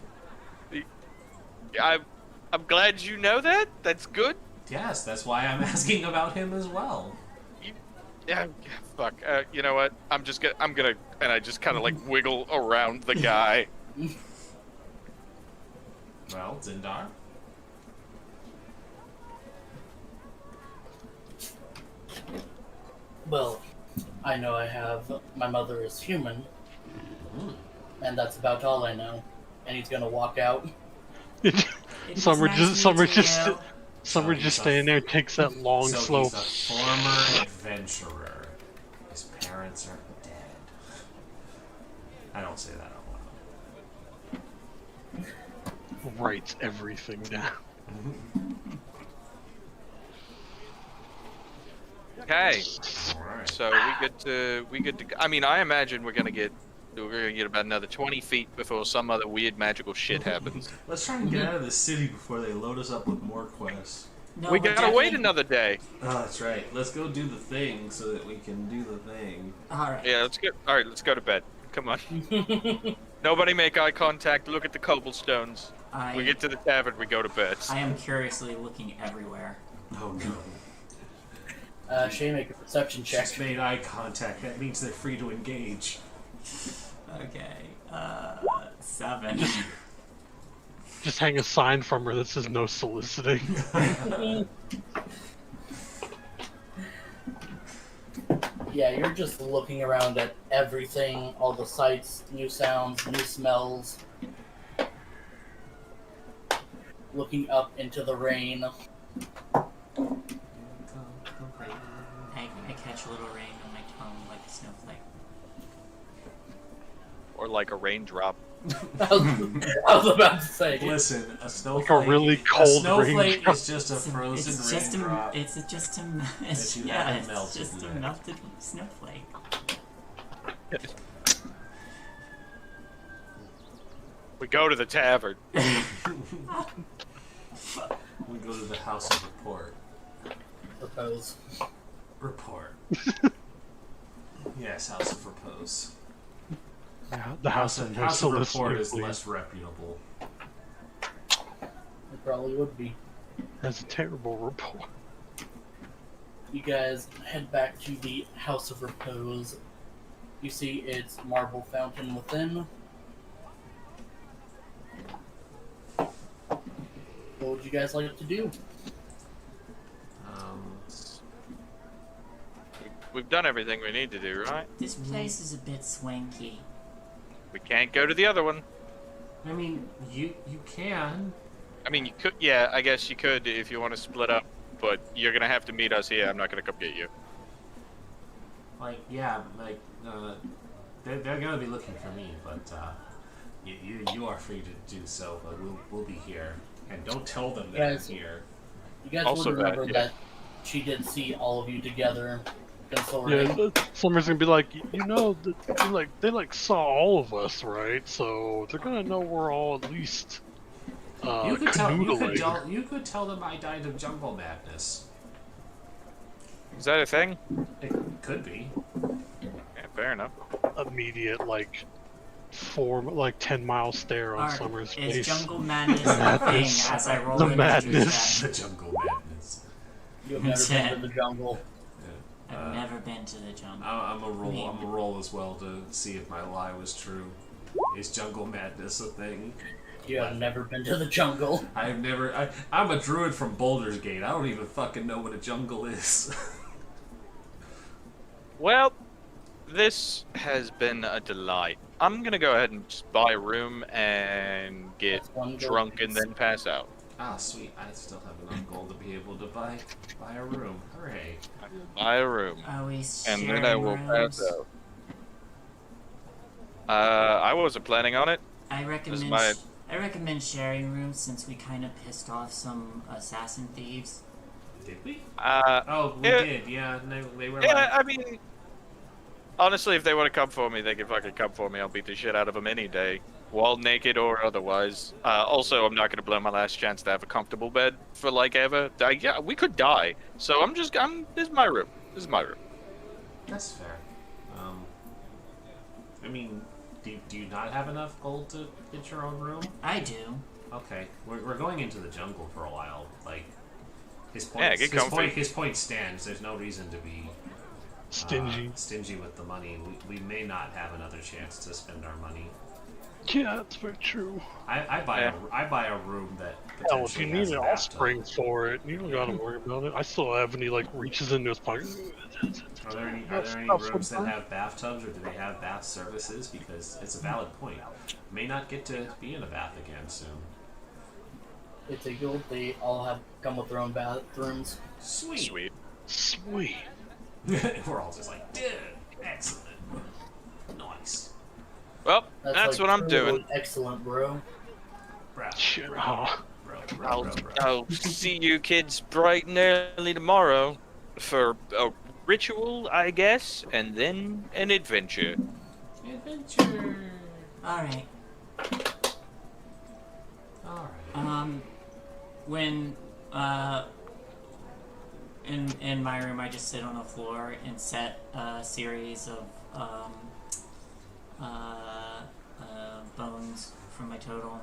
I'm glad you know that. That's good. Yes, that's why I'm asking about him as well. Yeah, fuck. You know what? I'm gonna, and I just kind of like wiggle around the guy. Well, Zindar. Well, I know I have. My mother is human, and that's about all I know. And he's gonna walk out. Summer It's nice just meeting you. Summer So just he's standing there, takes that long, So slow. he's a former adventurer. His parents are dead. I don't say that out loud. writes everything down. Okay, Alright. so we get to. I mean, I imagine we're gonna get about another 20 feet before some other weird magical shit happens. Let's try and get out of the city before they load us up with more quests. No, We we're gotta wait definitely- another day. Oh, that's right. Let's go do the thing so that we can do the thing. All right. Yeah, let's get. All right, let's go to bed. Come on. Nobody make eye contact. Look at the cobblestones. I, We get to the tavern. We go to bed. I am curiously looking everywhere. Oh no. Shay, make a perception check. Just made eye contact. That means they're free to engage. Okay. 7. Just hang a sign from her that says no soliciting. Yeah, you're just looking around at everything, all the sights, new sounds, new smells. Looking up into the rain. I catch a little rain on my tongue like a snowflake. Or like a raindrop. I was about to say. Listen, a snowflake. Like a really cold snowflake raindrop. is just a frozen It's just raindrop. it's just a That you yeah, haven't it's melted just a yet. melted snowflake. We go to the tavern. We go to the house of report. Propose. Report. Yes, house of repose. Yeah, the house of no House of report soliciting, is please. less reputable. It probably would be. That's a terrible report. You guys head back to the House of Repose. You see its marble fountain within. What would you guys like to do? We've done everything we need to do, right? This place is a bit swanky. We can't go to the other one. I mean, you can. I mean, you could. Yeah, I guess you could if you want to split up. But you're gonna have to meet us here. I'm not gonna come get you. Like, yeah, like, they're gonna be looking for me, but, you are free to do so, but we'll be here. And don't tell them that Yes. I'm here. You guys Also would remember that, yeah. that she did see all of you together Yeah, consorting. Summer's gonna be like, you know, they saw all of us, right? So they're gonna know we're all at least You could canoodling. you could tell them I died of jungle madness. Is that a thing? It could be. Yeah, fair enough. Immediate 10-mile stare on Alright, Summer's is face. jungle madness a thing Madness. as I roll The into madness. The jungle madness. You've never been to the jungle. I've never been to the jungle. I'm a roll as well to see if my lie was true. Is jungle madness a thing? You have never been to the jungle. I'm a druid from Baldur's Gate. I don't even fucking know what a jungle is. Well, this has been a delight. I'm gonna go ahead and just buy a room and get That's one gold drunk and piece. then pass out. Ah, sweet. I still have enough gold to be able to buy a room. Hooray. Buy a room, Are we and sharing then I will rooms? pass out. I wasn't planning on it. I recommend my- I recommend sharing rooms since we kind of pissed off some assassin thieves. Did we? Oh, We yeah. did. Yeah, they were Yeah, like... I mean, honestly, if they want to come for me, they can fucking come for me. I'll beat the shit out of them any day, wall naked or otherwise. Also, I'm not gonna blow my last chance to have a comfortable bed for like ever. Yeah, we could die. So this is my room. This is my room. That's fair. I mean, do you not have enough gold to get your own room? I do. Okay, we're going into the jungle for a while. Like, his point, Yeah, get comfy. his point stands. There's no reason to be Stingy. with the money. We may not have another chance to spend our money. Yeah, that's very true. I buy a room that Hell, if potentially you has need a it, I'll bathtub. spring for it. You don't gotta worry about it. I still have any reaches into his pocket. Are there any That's rooms that fine. have bathtubs, or do they have bath services? Because it's a valid point. May not get to be in a bath again soon. It's a guild. They all have come with their own bathrooms. Sweet. Sweet. Sweet. We're all just like, dude, excellent, nice. Well, that's like what I'm true doing. Excellent, bro. Shit. Oh. I'll see you kids bright and early tomorrow for a ritual, I guess, and then an adventure. Adventure. Alright. Alright. When, in my room, I just sit on the floor and set a series of, bones from my totem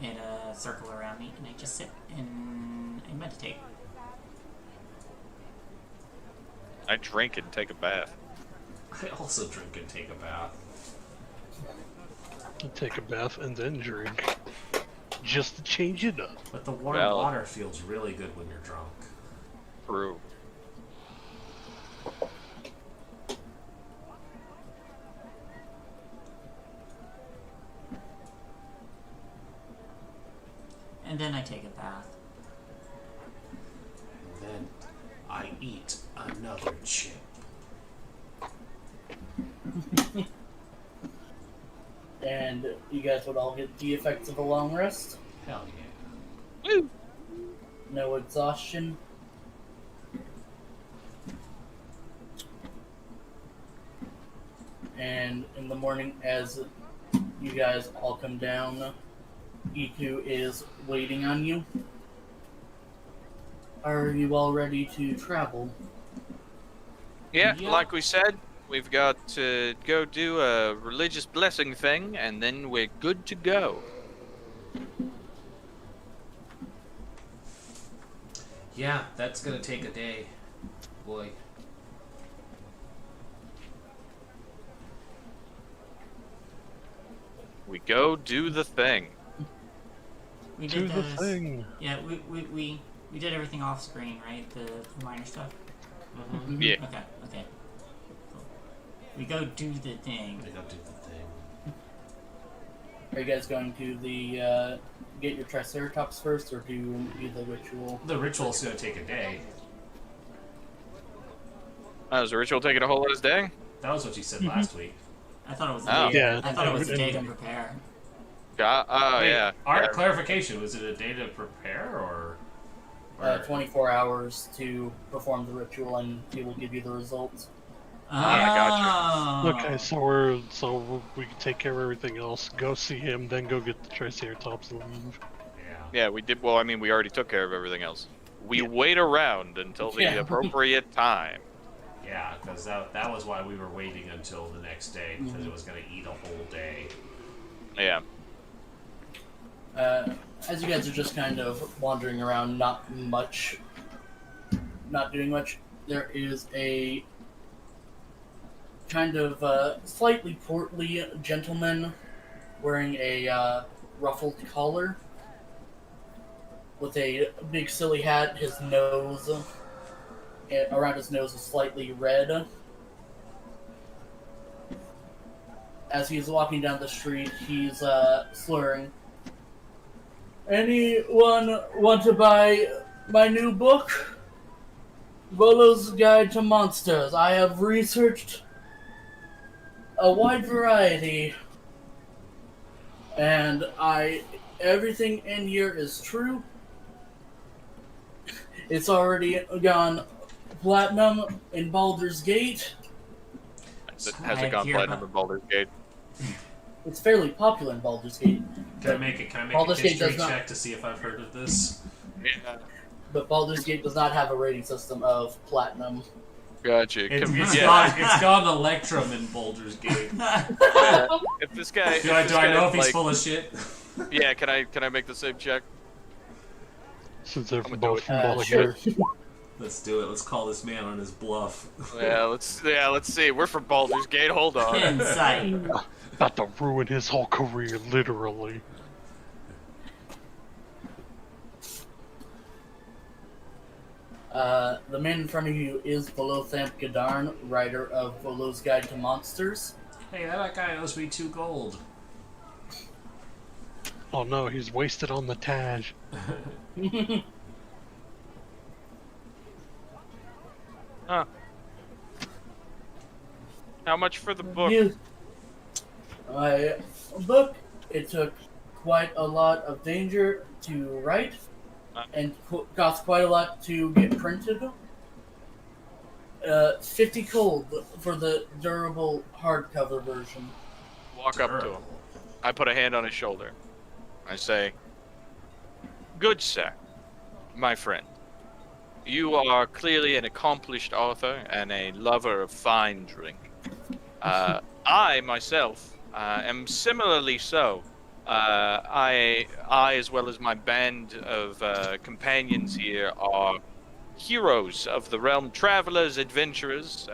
in a circle around me, and I just sit and I meditate. I drink and take a bath. I also drink and take a bath. Take a bath and then drink. Just to change it up. But the warm Well- water feels really good when you're drunk. True. And then I take a bath. And then I eat another chip. And you guys would all get the effects of a long rest. Hell yeah. Woo! No exhaustion. And in the morning, as you guys all come down, Iku is waiting on you. Are you all ready to travel? Yeah, Yeah. like we said, we've got to go do a religious blessing thing, and then we're good to go. Yeah, that's gonna take a day. Boy. We go do the thing. We Do did the those- thing. Yeah, we did everything off screen, right? The minor stuff. Mm-hmm. Yeah. Okay. Cool. We go do the thing. They don't do the thing. Are you guys going to the get your Triceratops first, or do the ritual? The ritual's gonna take a day. Is the ritual taking a whole lot of day? That was what you said last week. I thought it was. Oh. A day. Yeah, I thought it was a day to and- prepare. Oh, Wait, yeah. Art, Yeah. clarification, was it a day to prepare, or... 24 hours to perform the ritual, and he will give you the results. I Oh. Okay, so we can take care of everything else. Go see him, then go get the Triceratops and leave. Yeah. Yeah, we did. Well, I mean, we already took care of everything else. We wait around until the Yeah. appropriate time. Yeah, because that was why we were waiting until the next day, because it was going to eat a whole day. Yeah. As you guys are just kind of wandering around, not doing much, there is a kind of slightly portly gentleman wearing a ruffled collar with a big silly hat. His nose, around his nose, is slightly red. As he's walking down the street, he's slurring. Anyone want to buy my new book? Volo's Guide to Monsters. I have researched a wide variety, and everything in here is true. It's already gone platinum in Baldur's Gate. Has it I gone hear platinum about- in Baldur's Gate? It's fairly popular in Baldur's Gate, Can I make a Baldur's Gate history does not- check to see if I've heard of this? Yeah. but Baldur's Gate does not have a rating system of platinum. Gotcha. It's Yeah. gone Electrum in Baldur's Gate. If this guy. Do I this know guy, if he's like- full of shit? Yeah. Can I make the same check? Since they're gonna do both it. from Baldur's Sure. Gate. Let's do it. Let's call this man on his bluff. Yeah. Let's see. We're from Baldur's Gate. Hold on. Insight. About to ruin his whole career, literally. The man in front of you is Volothamp Gadarn, writer of Volo's Guide to Monsters. Hey, that guy owes me 2 gold. Oh no, he's wasted on the Taj. Huh. How much for the book? My book, it took quite a lot of danger to write, and costs quite a lot to get printed. 50 gold for the durable hardcover version. Walk up to him. I put a hand on his shoulder. I say, "Good sir, my friend. You are clearly an accomplished author and a lover of fine drink. I, myself, am similarly so. I, as well as my band of companions here, are heroes of the realm, travelers, adventurers,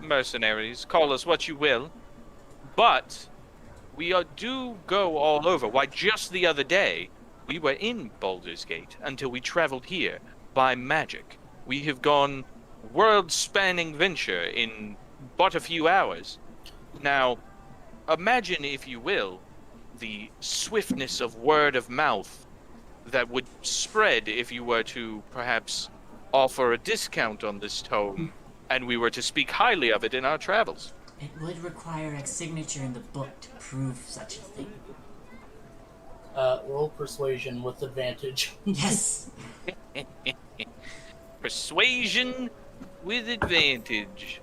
mercenaries, call us what you will. But we do go all over. Why, just the other day, we were in Baldur's Gate until we traveled here by magic. We have gone world-spanning venture in but a few hours. Now, imagine, if you will, the swiftness of word of mouth that would spread if you were to perhaps offer a discount on this tome and we were to speak highly of it in our travels." It would require a signature in the book to prove such a thing. Roll persuasion with advantage. Yes. Persuasion with advantage.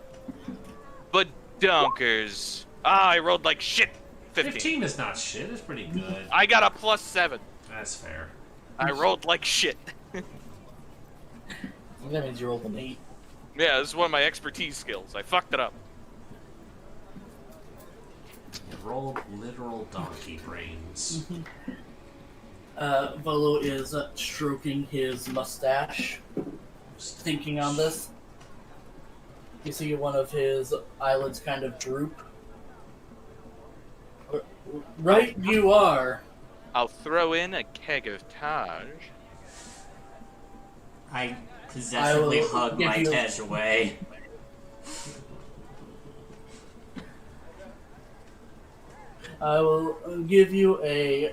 But donkers. I rolled like shit. 15 is not shit. It's pretty good. I got a +7. That's fair. I rolled like shit. That means you rolled an 8. Yeah, this is one of my expertise skills. I fucked it up. Roll literal donkey brains. Volo is stroking his mustache, thinking on this. You see one of his eyelids kind of droop. Right you are. I'll throw in a keg of Taj. I possessively will hug give my you- Tej away. I will give you a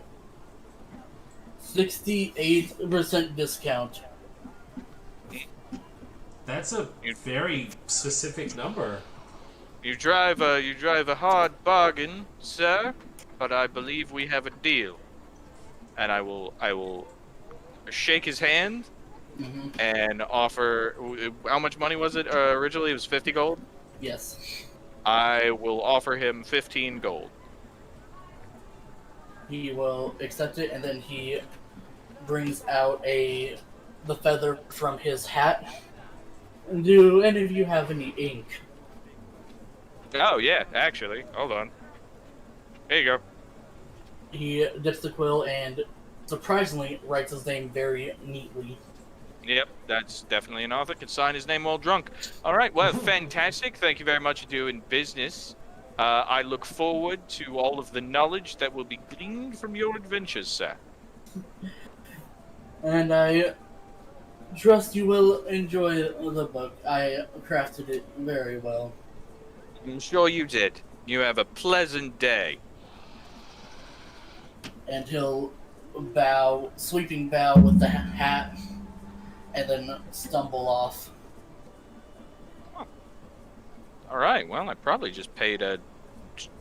68% discount. That's a very specific number. You drive a hard bargain, sir, but I believe we have a deal. And I will shake his hand and offer. How much money was it originally? It was 50 gold. Yes. I will offer him 15 gold. He will accept it, and then he brings out the feather from his hat. Do any of you have any ink? Oh yeah, actually, hold on. There you go. He dips the quill and surprisingly writes his name very neatly. Yep, that's definitely an author. Can sign his name while drunk. All right, well, fantastic. Thank you very much for doing business. I look forward to all of the knowledge that will be gleaned from your adventures, sir. And I trust you will enjoy the book. I crafted it very well. I'm sure you did. You have a pleasant day. And he'll bow, sweeping bow with the hat, and then stumble off. All right, well, I probably just paid a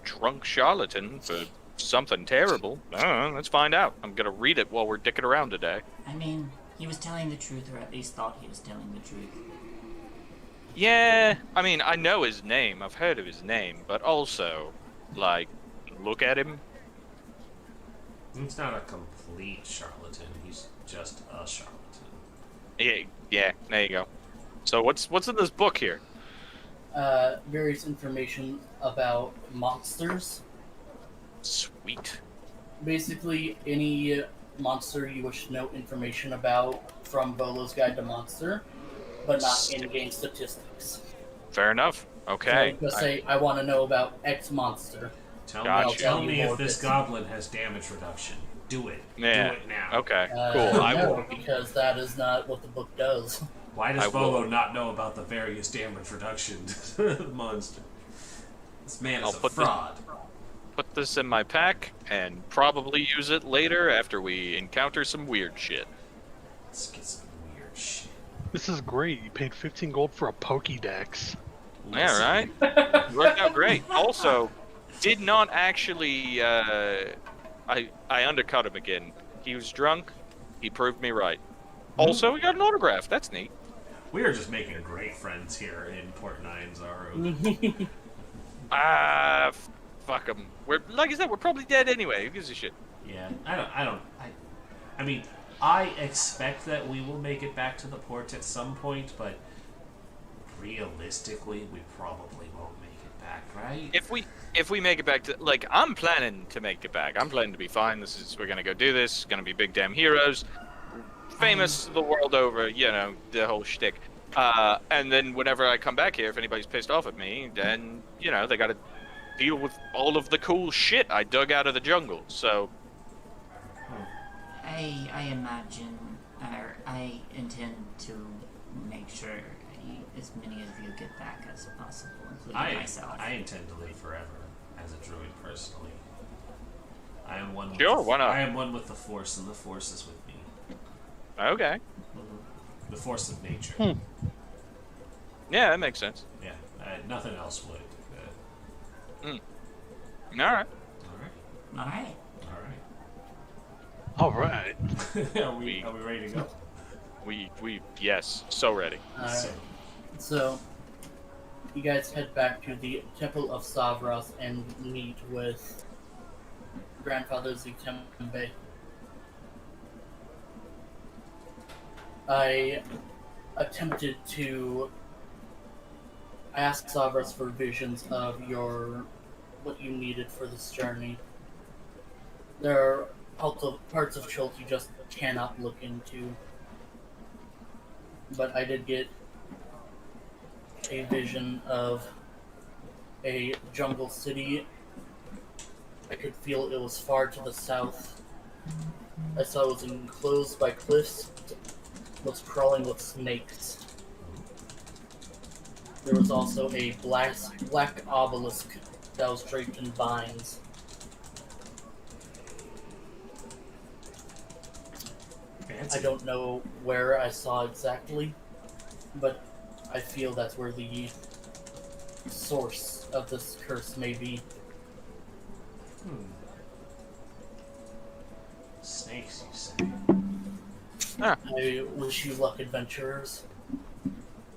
drunk charlatan for something terrible. I don't know, let's find out. I'm going to read it while we're dicking around today. I mean, he was telling the truth, or at least thought he was telling the truth. Yeah, I mean, I know his name. I've heard of his name. But also, like, look at him. He's not a complete charlatan. He's just a charlatan. Yeah, there you go. So what's in this book here? Various information about monsters. Sweet. Basically, any monster you wish to know information about from Volo's Guide to Monster, but not in-game statistics. Fair enough. Okay. So just say, I want to know about X monster. Tell Gotcha. tell I'll me tell you if this more goblin has damage reduction. Do it. Yeah. Do it now. Okay. Cool. I No, will. because that is not what the book does. Why does I Volo will. not know about the various damage reductions of the monster? This man is I'll a put this- fraud. Put this in my pack and probably use it later after we encounter some weird shit. Let's get some weird shit. This is great. You paid 15 gold for a Pokédex. Yeah, right? Worked out great. Also, did not actually I undercut him again. He was drunk. He proved me right. Also, we got an autograph. That's neat. We are just making great friends here in Port Nine, Zaru. Ah, fuck them. We're like I said, we're probably dead anyway. Who gives a shit? Yeah, I mean, I expect that we will make it back to the port at some point, but realistically, we probably won't make it back, right? If we make it back to, like, I'm planning to make it back. I'm planning to be fine. We're gonna go do this. Gonna be big damn heroes, famous the world over. You know, the whole shtick. And then whenever I come back here, if anybody's pissed off at me, then you know they gotta deal with all of the cool shit I dug out of the jungle. So. I imagine, or I intend to make sure as many of you get back as possible, including myself. I intend to live forever as a druid personally. I am one. Sure, why not? I am one with the Force, and the Force is with me. Okay. The Force of nature. Yeah, that makes sense. Yeah, nothing else would. All right. All right. All right. All right. Are we ready to go? We yes, so ready. Alright. So, you guys head back to the Temple of Savras and meet with Grandfather Zitembe. I attempted to ask Savras for visions of what you needed for this journey. There are also parts of Chult you just cannot look into. But I did get a vision of a jungle city. I could feel it was far to the south. I saw it was enclosed by cliffs, was crawling with snakes. There was also a black obelisk that was draped in vines. Fancy. I don't know where I saw exactly, but I feel that's where the source of this curse may be. Snakes, you say? I wish you luck, adventurers.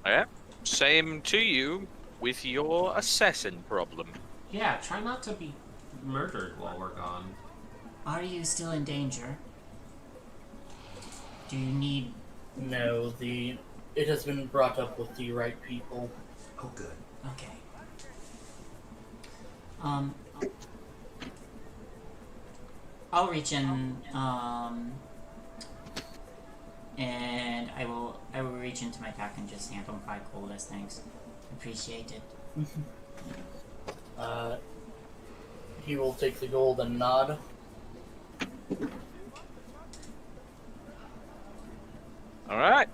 Yeah. Same to you with your assassin problem. Yeah, try not to be murdered while we're gone. Are you still in danger? Do you need... No, it has been brought up with the right people. Oh, good. Okay. I'll reach in, and I will reach into my pack and just hand him 5 gold as thanks. Appreciate it. He will take the gold and nod. All right.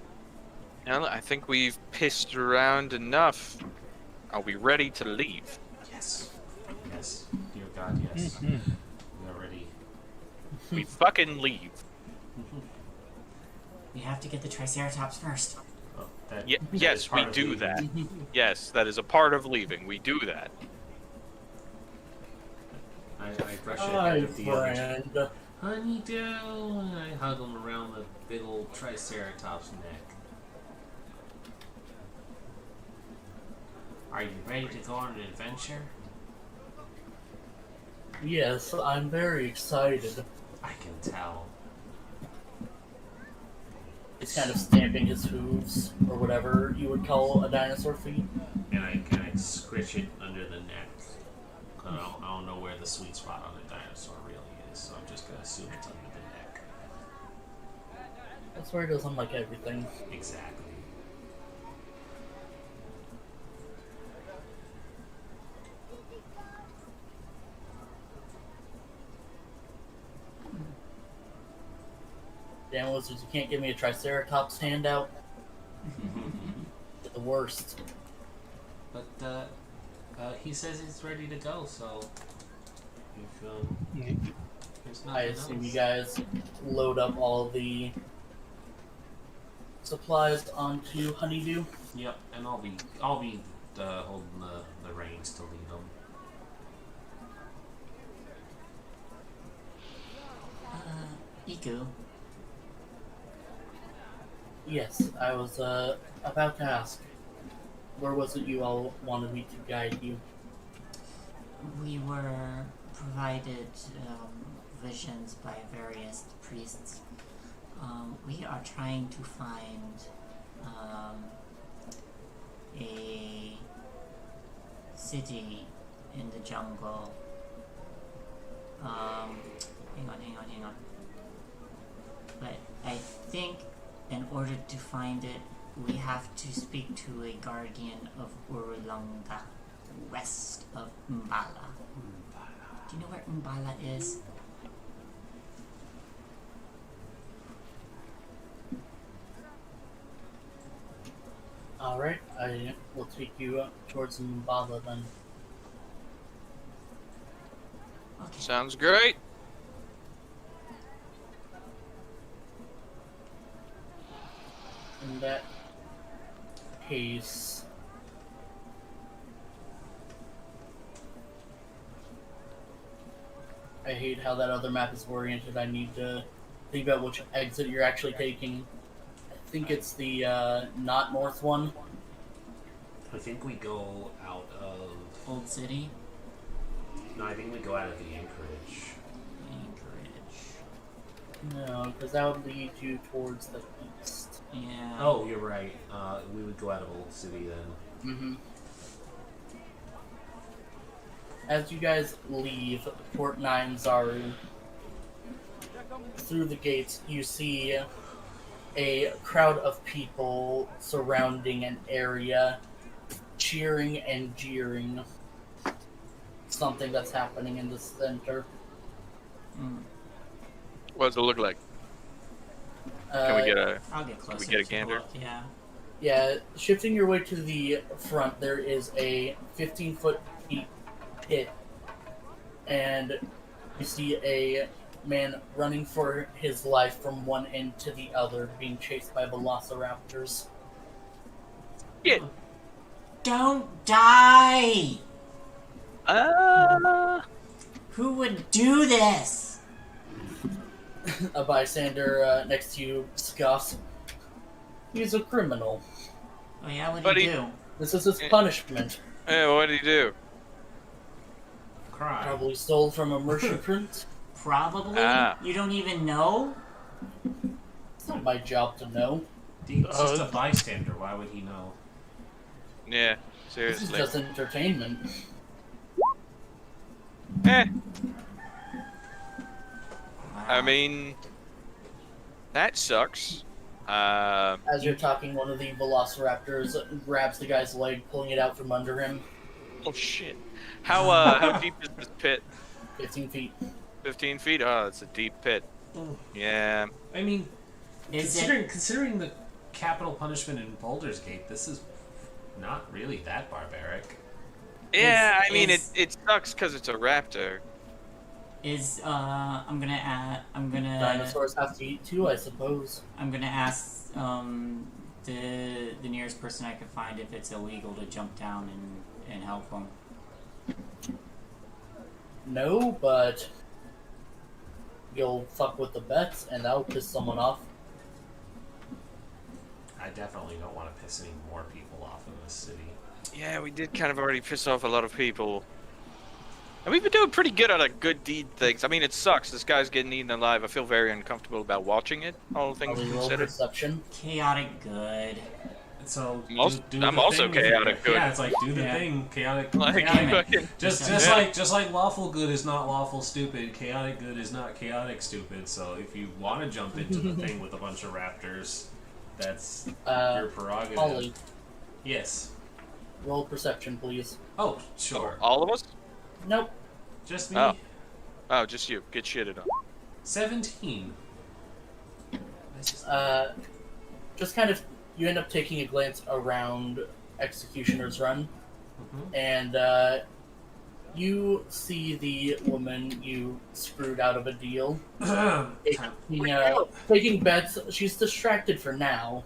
Now I think we've pissed around enough. Are we ready to leave? Yes. Yes. Dear God, yes. We are ready. We fucking leave. We have to get the Triceratops first. Oh, Yes, we do that. Yes, that is a part of leaving. We do that. I brush it Hi, with the other. friend. Honeydew! And I hug him around the big old Triceratops neck. Are you ready to go on an adventure? Yes, I'm very excited. I can tell. He's kind of stamping his hooves, or whatever you would call a dinosaur feet. And I kind of squish it under the neck. I don't know where the sweet spot on a dinosaur really is, so I'm just going to assume it's under the neck. That's where it goes on like everything. Exactly. Damn wizards, you can't give me a Triceratops handout. The worst. But, he says he's ready to go, so... If, there's nothing I assume else. you guys load up all the supplies onto Honeydew. Yep, and I'll be holding the reins to lead them. Miku. Yes, I was about to ask. Where was it you all wanted me to guide you? We were provided visions by various priests. We are trying to find a city in the jungle. Hang on. But I think in order to find it, we have to speak to a guardian of Urulanga, west of Mbala. Do you know where Mbala is? Alright, I will take you towards Mbala then. Okay. Sounds great. In that case, I hate how that other map is oriented. I need to think about which exit you're actually taking. I think it's the not north one. I think we go out of... Old City? No, I think we go out of the Anchorage. Anchorage. No, because that would lead you towards the east. Yeah. Oh, you're right. We would go out of Old City then. Mm-hmm. As you guys leave Port 9 Zaru, through the gates, you see a crowd of people surrounding an area, cheering and jeering something that's happening in the center. What does it look like? Can we get a? I'll get closer. we get a to gander? look, yeah. Yeah, shifting your way to the front, there is a 15-foot deep pit, and you see a man running for his life from one end to the other, being chased by velociraptors. Yeah. Don't die! Uh. Who would do this? A bystander next to you scoffs. He's a criminal. Oh yeah, what But do he- you do? This is his punishment. Hey, what did he do? Crime. Probably stole from a merchant. Probably? Ah. You don't even know? It's not my job to know. He's just a bystander. Why would he know? Yeah, This is seriously. just entertainment. Eh. Wow. I mean, that sucks. As you're talking, one of the velociraptors grabs the guy's leg, pulling it out from under him. Oh shit. How deep is this pit? 15 feet. 15 feet? Oh, it's a deep pit. Yeah. I mean, Is considering the capital punishment in Baldur's Gate, this is not really that barbaric. Yeah, I mean, is- it sucks because it's a raptor. I'm gonna Dinosaurs have to eat too, I suppose. I'm gonna ask the nearest person I can find if it's illegal to jump down and help them. No, but you'll fuck with the bets, and that'll piss someone off. I definitely don't want to piss any more people off in this city. Yeah, we did kind of already piss off a lot of people. And we've been doing pretty good on a good deed things. I mean, it sucks. This guy's getting eaten alive. I feel very uncomfortable about watching it, all things Probably roll considered. perception. Chaotic good. So I'm also chaotic good. Yeah, it's like do the Yeah. thing. Chaotic. Like, Damn it. fucking- Just Yeah. like lawful good is not lawful stupid. Chaotic good is not chaotic stupid. So if you want to jump into the thing with a bunch of raptors, that's your prerogative. Holly, Yes. roll perception, please. Oh, sure. all of us? Nope. Just me. Oh. Oh, just you. Get shitted on. 17. This is- Just kind of, you end up taking a glance around Executioner's Run, Mhm. and you see the woman you screwed out of a deal. Taking bets. She's distracted for now.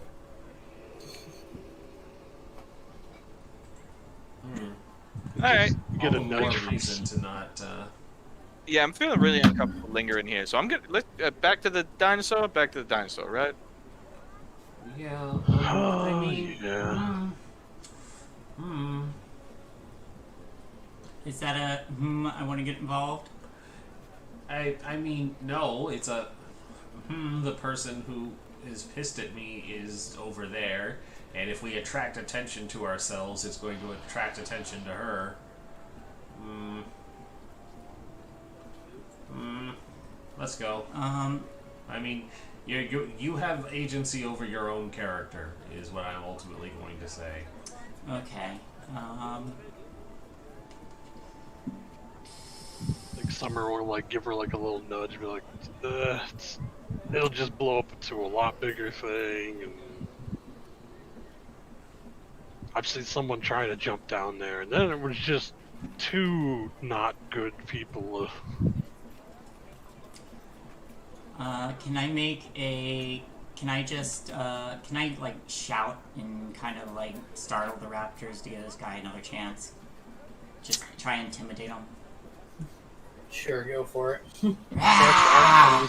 Hmm. All right. You get a All the more note. reason to not. Yeah, I'm feeling really uncomfortable lingering here, so I'm gonna back to the dinosaur. Back to the dinosaur, right? Yeah, I Oh, mean, yeah. Is that a I want to get involved? I mean, no, it's a the person who is pissed at me is over there, and if we attract attention to ourselves, it's going to attract attention to her. Let's go. I mean, you have agency over your own character, is what I'm ultimately going to say. Okay. Like Summer will like give her like a little nudge, be like, it'll just blow up into a lot bigger thing. And I've seen someone try to jump down there, and then it was just two not good people. Can I make a? Can I just? Can I like shout and kind of like startle the raptors to give this guy another chance? Just try and intimidate him. Sure, go for it.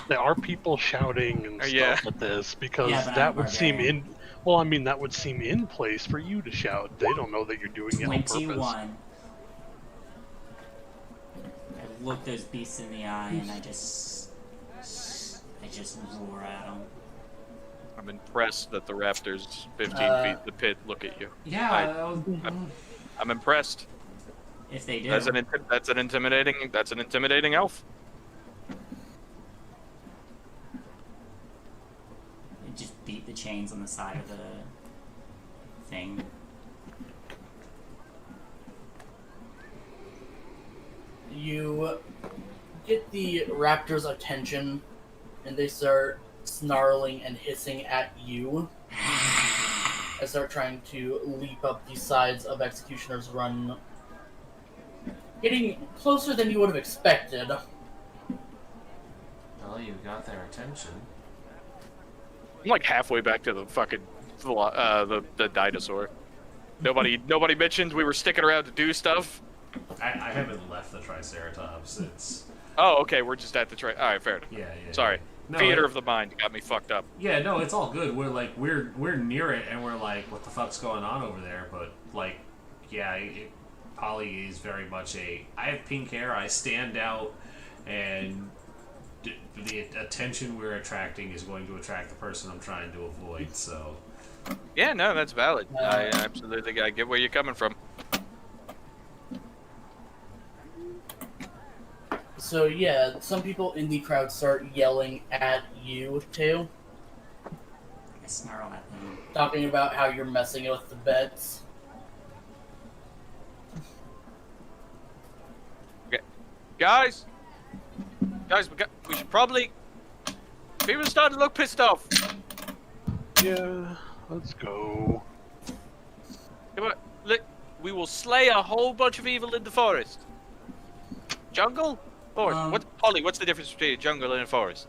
There are people shouting and stuff Yeah. at this because Yeah, but that I'm would seem barbarian. in. Well, I mean, that would seem in place for you to shout. They don't know that you're doing it on purpose. 21. I look those beasts in the eye and I just roar at them. I'm impressed that the raptors 15 feet the pit look at you. Yeah, I'm impressed. If they do, That's an intimidating elf. just beat the chains on the side of the thing. You get the raptor's attention, and they start snarling and hissing at you. I start trying to leap up the sides of Executioner's Run, getting closer than you would have expected. well, you got their attention. I'm like halfway back to the fucking the dinosaur. Nobody mentioned we were sticking around to do stuff. I haven't left the Triceratops. It's Oh, okay, we're just at the All right, fair enough. yeah. Sorry. No, Theater of the mind got me fucked up. Yeah, no, it's all good. We're near it, and we're like, what the fuck's going on over there? But like, yeah, Polly is very much a. I have pink hair. I stand out, and the attention we're attracting is going to attract the person I'm trying to avoid. So Yeah, no, that's valid. I absolutely I get where you're coming from. So yeah, some people in the crowd start yelling at you too, I snarl at them. talking about how you're messing with the beds. Guys, we should probably. People are starting to look pissed off. Yeah, let's go. Come on, look, we will slay a whole bunch of evil in the forest. Jungle? Forest. What's the difference between a jungle and a forest?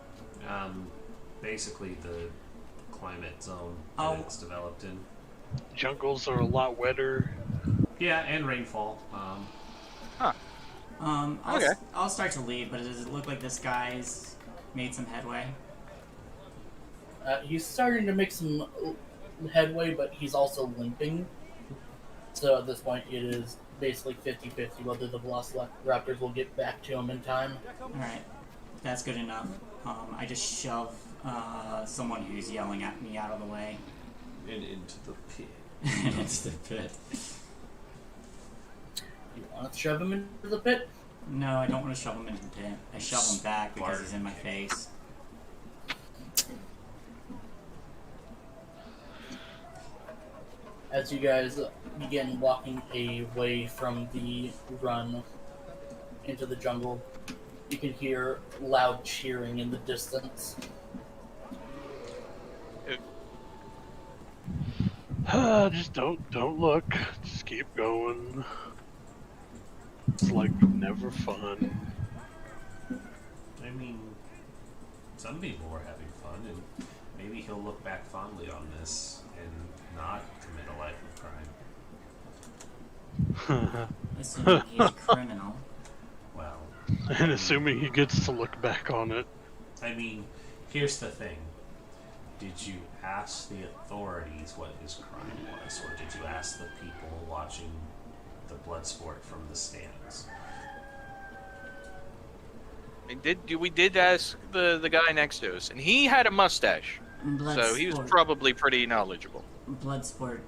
basically the climate zone Oh. that it's developed in. Jungles are a lot wetter. Yeah, and rainfall. Okay. I'll start to leave, but does it look like this guy's made some headway? He's starting to make some headway, but he's also limping. So at this point, it is basically 50-50 whether the Velociraptors will get back to him in time. Alright, that's good enough. I just shove someone who's yelling at me out of the way. And into the pit. It's the pit. You want to shove him into the pit? No, I don't want to shove him into the pit. I shove him back because he's in my face. As you guys begin walking away from the run into the jungle, you can hear loud cheering in the distance. Just don't look. Just keep going. It's like never fun. I mean, some people were having fun, and maybe he'll look back fondly on this and not commit a life of crime. Assuming he's a criminal. Well, And assuming he gets to look back on it. I mean, here's the thing. Did you ask the authorities what his crime was, or did you ask the people watching the blood sport from the stands? We did ask the guy next to us, and he had a mustache, so he was probably pretty knowledgeable. Bloodsport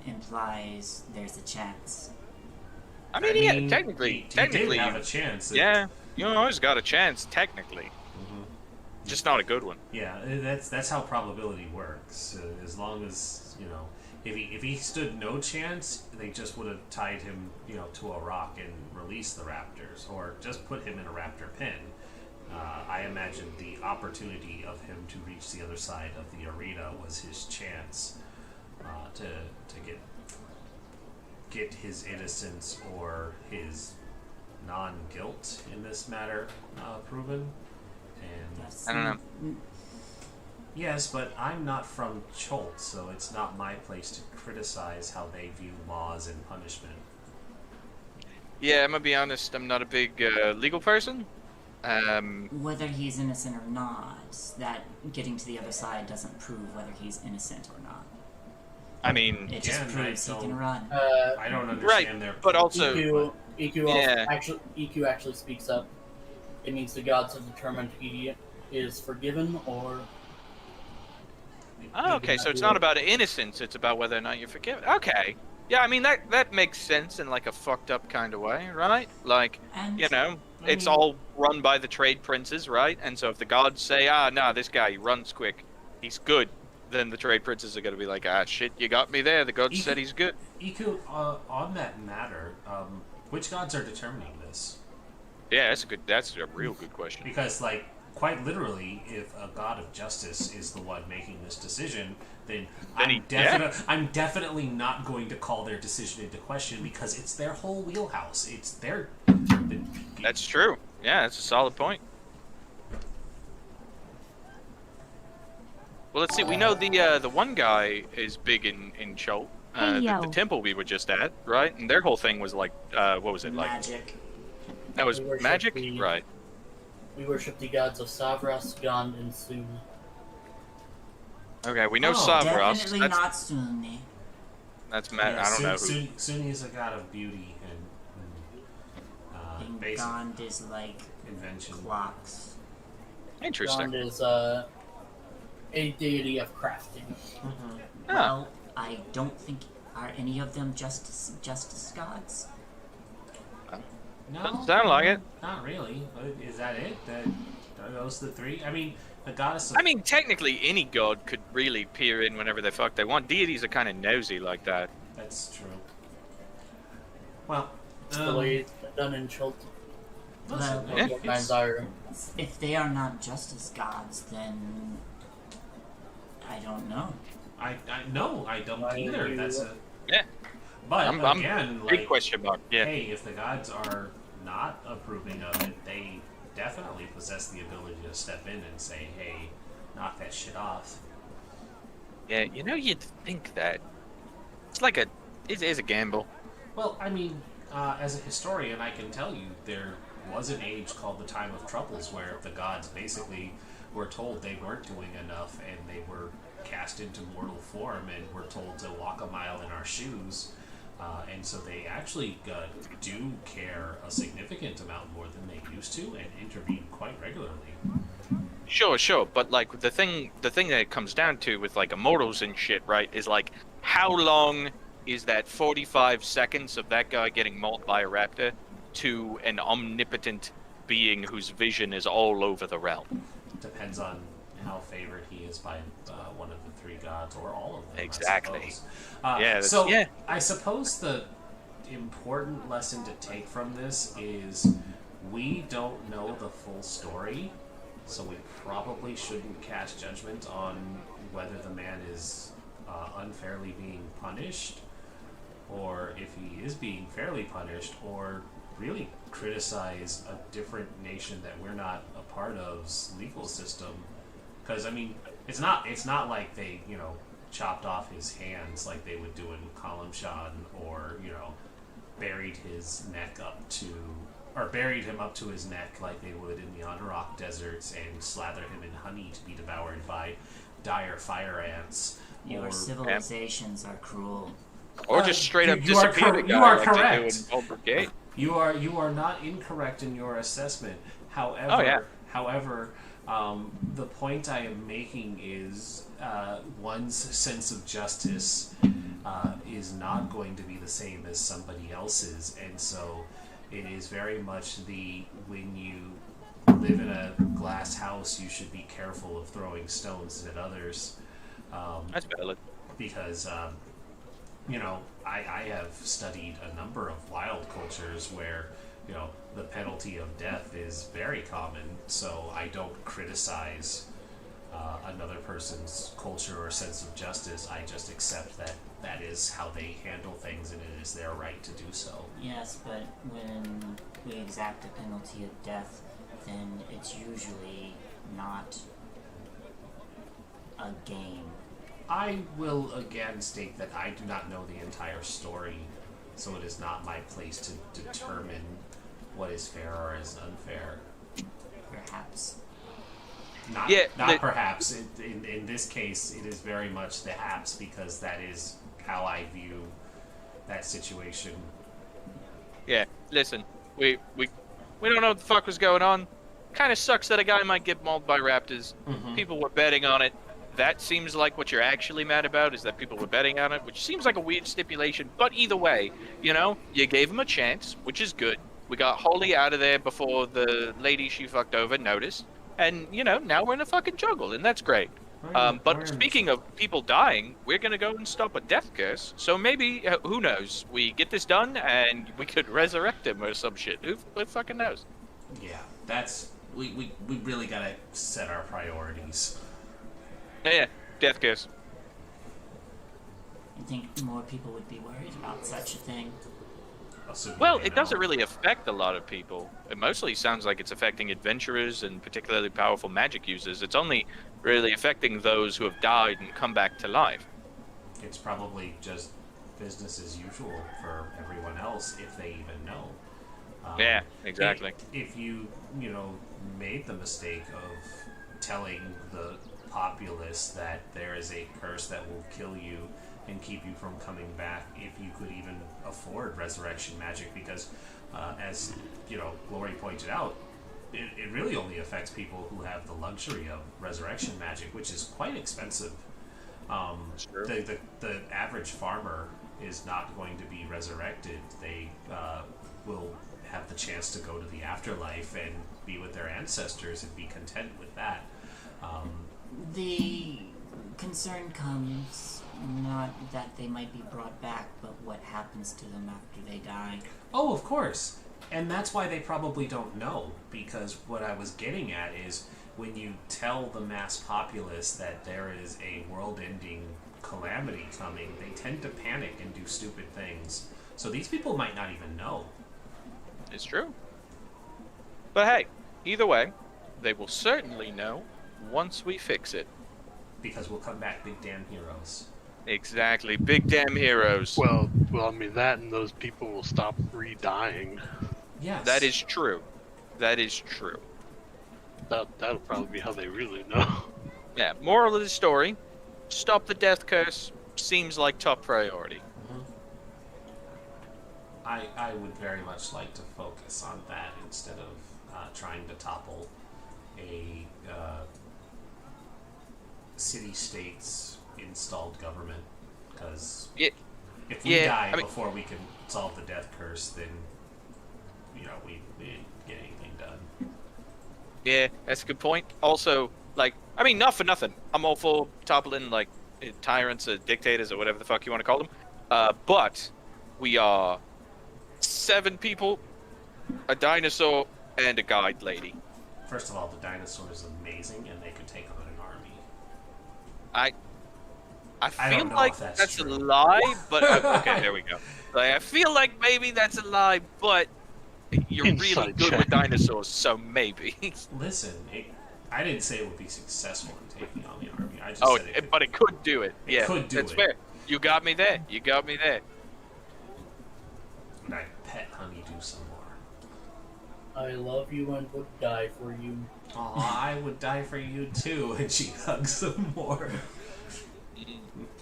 implies there's a chance. I mean, technically, he did have a chance. Yeah, you always got a chance, technically. Just not a good one. Yeah, that's how probability works. As long as, you know, if he stood no chance, they just would have tied him, you know, to a rock and released the raptors, or just put him in a raptor pen. I imagine the opportunity of him to reach the other side of the arena was his chance to get his innocence or his non-guilt in this matter proven. And I don't know. Yes, but I'm not from Cholt, so it's not my place to criticize how they view laws and punishment. Yeah, I'm gonna be honest. I'm not a big legal person. Whether he's innocent or not, that getting to the other side doesn't prove whether he's innocent or not. I mean, It just proves he can run. I don't understand their. but also, EQ actually speaks up. It means the gods have determined he is forgiven or. oh, okay, so it's not about innocence; it's about whether or not you're forgiven. Okay, yeah, I mean that makes sense in like a fucked up kind of way, right? Like, And you know, it's all run by the trade princes, right? And so if the gods say, no, this guy he runs quick, he's good, then the trade princes are gonna be like, shit, you got me there. The gods said he's good. Iku, on that matter, which gods are determining this? Yeah, that's a real good question. Because, like, quite literally, if a god of justice is the one making this decision, then I'm definitely not going to call their decision into question because it's their whole wheelhouse. It's their. That's true. Yeah, that's a solid point. Well, let's see. We know the one guy is big in Cholt. The temple we were just at, right? And their whole thing was like, what was it like? magic. That was magic, right? We worship the gods of Savras, Gond, and Sun. Okay, we know Oh, Savras. Definitely not Sunni. That's Matt. I don't know who. Sunni is a god of beauty and basic Gond is like invention. clocks. Interesting. Gond is a deity of crafting. Well, I don't think are any of them justice gods. No, Doesn't sound like it. Not really. Is that it? Are those the three? I mean, the goddess. I mean, technically, any god could really peer in whenever the fuck they want. Deities are kind of nosy like that. That's true. Well, It's the way it's done in Cholt. Well, Yeah. if they are not justice gods, then I don't know. I no, I don't Why either. you- That's a. Yeah. But I'm again, big like, question mark. Yeah. hey, if the gods are not approving of it, they definitely possess the ability to step in and say, "Hey, knock that shit off." Yeah, you know, you'd think that. It's like it is a gamble. Well, I mean, as a historian, I can tell you there was an age called the Time of Troubles where the gods basically were told they weren't doing enough and they were cast into mortal form and were told to walk a mile in our shoes. And so they actually do care a significant amount more than they used to and intervene quite regularly. Sure, but like the thing that it comes down to with like immortals and shit, right, is like how long is that 45 seconds of that guy getting mauled by a raptor to an omnipotent being whose vision is all over the realm? Depends on how favored he is by one of the three gods or all of them. Exactly. I suppose. Yeah. I suppose the important lesson to take from this is we don't know the full story, so we probably shouldn't cast judgment on whether the man is unfairly being punished, or if he is being fairly punished, or really criticize a different nation that we're not a part of's legal system. Because I mean, it's not like they chopped off his hands like they would do in Kalimshan, or buried his neck up to or buried him up to his neck like they would in the Anurok deserts and slather him in honey to be devoured by dire fire ants. Your civilizations are cruel. Or just straight up you are disappear the you guy are like correct. they do in Old Brigade. You are not incorrect in your assessment. However, the point I am making is one's sense of justice is not going to be the same as somebody else's, and so it is very much when you live in a glass house, you should be careful of throwing stones at others. That's valid. Because I have studied a number of wild cultures where, the penalty of death is very common, so I don't criticize another person's culture or sense of justice. I just accept that is how they handle things, and it is their right to do so. Yes, but when we exact the penalty of death, then it's usually not a game. I will again state that I do not know the entire story, so it is not my place to determine what is fair or is unfair. Perhaps. Not perhaps. In this case, it is very much the haps, because that is how I view that situation. Yeah, listen, we don't know what the fuck was going on. Kind of sucks that a guy might get mauled by raptors. Mm-hmm. People were betting on it. That seems like what you're actually mad about, is that people were betting on it, which seems like a weird stipulation. But either way, you gave him a chance, which is good. We got Holly out of there before the lady she fucked over noticed. And, now we're in a fucking jungle, and that's great. But speaking of people dying, we're going to go and stop a death curse. So maybe, who knows, we get this done, and we could resurrect him or some shit. Who fucking knows? Yeah, we really gotta set our priorities. Yeah, death curse. I think more people would be worried about such a thing. Well, it doesn't really affect a lot of people. It mostly sounds like it's affecting adventurers and particularly powerful magic users. It's only really affecting those who have died and come back to life. It's probably just business as usual for everyone else, if they even know. Yeah, exactly. If you, made the mistake of telling the populace that there is a curse that will kill you and keep you from coming back, if you could even afford resurrection magic, because as Glory pointed out, it really only affects people who have the luxury of resurrection magic, which is quite expensive. Sure. The average farmer is not going to be resurrected. They will have the chance to go to the afterlife and be with their ancestors and be content with that. The concern comes not that they might be brought back, but what happens to them after they die. Oh, of course. And that's why they probably don't know, because what I was getting at is when you tell the mass populace that there is a world-ending calamity coming, they tend to panic and do stupid things. So these people might not even know. It's true. But hey, either way, they will certainly know once we fix it. Because we'll come back big damn heroes. Exactly, big damn heroes. Well, I mean, that and those people will stop re-dying. Yes. That is true. That is true. That'll probably be how they really know. Yeah, moral of the story, stop the death curse seems like top priority. I would very much like to focus on that instead of trying to topple a city-state's installed government. Because if we die before we can solve the death curse, then we didn't get anything done. Yeah, that's a good point. Also, not for nothing. I'm all for toppling, tyrants or dictators or whatever the fuck you want to call them. But we are 7 people, a dinosaur, and a guide lady. First of all, the dinosaur is amazing, and they could take on an army. I feel don't know like if that's that's a true. lie, but okay, there we go. I feel like maybe that's a lie, but you're really Inside good check. with dinosaurs, so maybe. Listen, I didn't say it would be successful in taking on the army. I just said it but it could do it. It Yeah, could do that's it. fair. You got me there. And I'd pet Honeydew some more. I love you and would die for you. Aw, I would die for you too. And she hugs him more.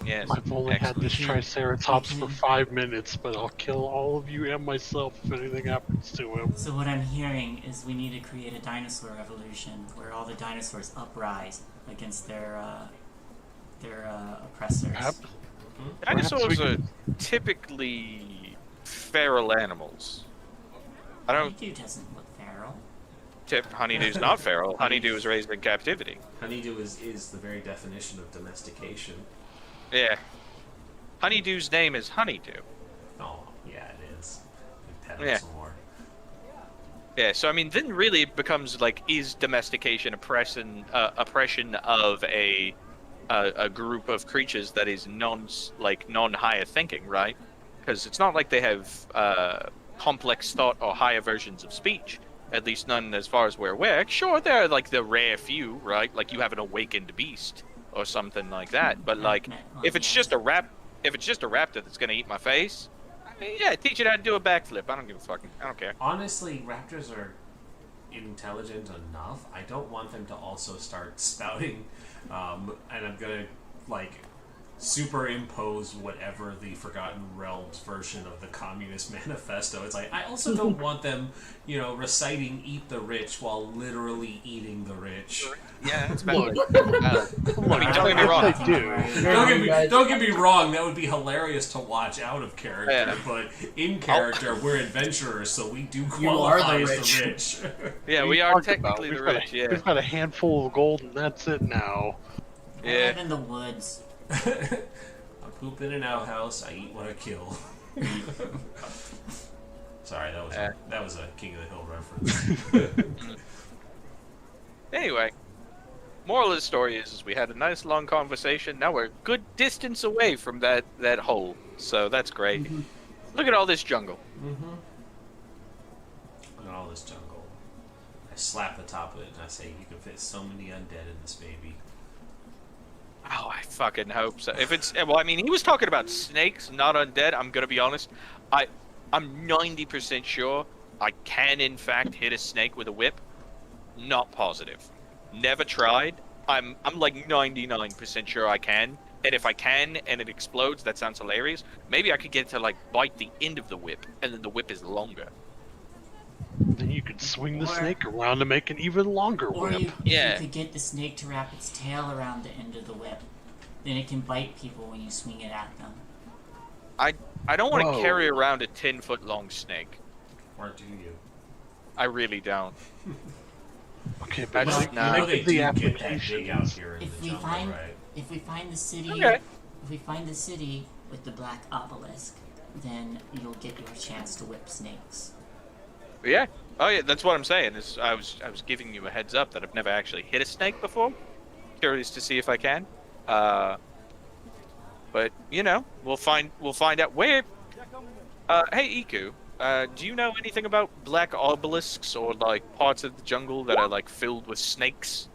Yes. I've only had this Triceratops for 5 minutes, but I'll kill all of you and myself if anything happens to him. So what I'm hearing is we need to create a dinosaur revolution where all the dinosaurs uprise against their oppressors. Perhaps Dinosaurs we are could- typically feral animals. I don't. Honeydew doesn't look feral. Honeydew's not feral. Honeydew was raised in captivity. Honeydew is the very definition of domestication. Yeah. Honeydew's name is Honeydew. Oh, yeah, it is. We pet him Yeah. some more. Yeah, so I mean, then really it becomes like, is domestication oppression of a group of creatures that is non-higher thinking, right? Because it's not like they have complex thought or higher versions of speech. At least none as far as we're aware. Sure, there are like the rare few, right? Like you have an awakened beast or something like that. But like, if it's just a raptor that's gonna eat my face, I mean, yeah, teach it how to do a backflip. I don't care. Honestly, raptors are intelligent enough. I don't want them to also start spouting, and I'm gonna like superimpose whatever the Forgotten Realms version of the Communist Manifesto. It's like I also don't want them, reciting "Eat the Rich" while literally eating the rich. Yeah, that's Look, don't get me wrong. I do. Don't get me wrong. That would be hilarious to watch out of character, Yeah. but in character, we're adventurers, so we do You are qualify the as the rich. Yeah, we are technically the rich. Yeah, We've got a handful of gold, and that's it now. I Yeah. live in the woods. I poop in an outhouse. I eat what I kill. Sorry, that was a King of the Hill reference. Anyway, moral of the story is we had a nice long conversation. Now we're a good distance away from that hole, so that's great. Look at all this jungle. Look at all this jungle. I slap the top of it and I say, "You can fit so many undead in this baby." Oh, I fucking hope so. If it's well, I mean, he was talking about snakes, not undead. I'm gonna be honest. I'm 90% sure I can in fact hit a snake with a whip. Not positive. Never tried. I'm like 99% sure I can. And if I can and it explodes, that sounds hilarious. Maybe I could get it to like bite the end of the whip, and then the whip is longer. Then you could swing the Or- snake around to make an even longer Or whip. you Yeah. could get the snake to wrap its tail around the end of the whip. Then it can bite people when you swing it at them. I don't want to Whoa. carry around a 10-foot long snake. Or do you? I really don't. Okay, I but just- like, nah. You know think they of do the get that big out applications. here in If the we jungle, find right? if we find the city Okay. if we find the city with the black obelisk, then you'll get your chance to whip snakes. But yeah. Oh yeah, that's what I'm saying. Is I was giving you a heads up that I've never actually hit a snake before. Curious to see if I can. But we'll find out where. Hey Iku, do you know anything about black obelisks or like parts of the jungle that are like filled with snakes?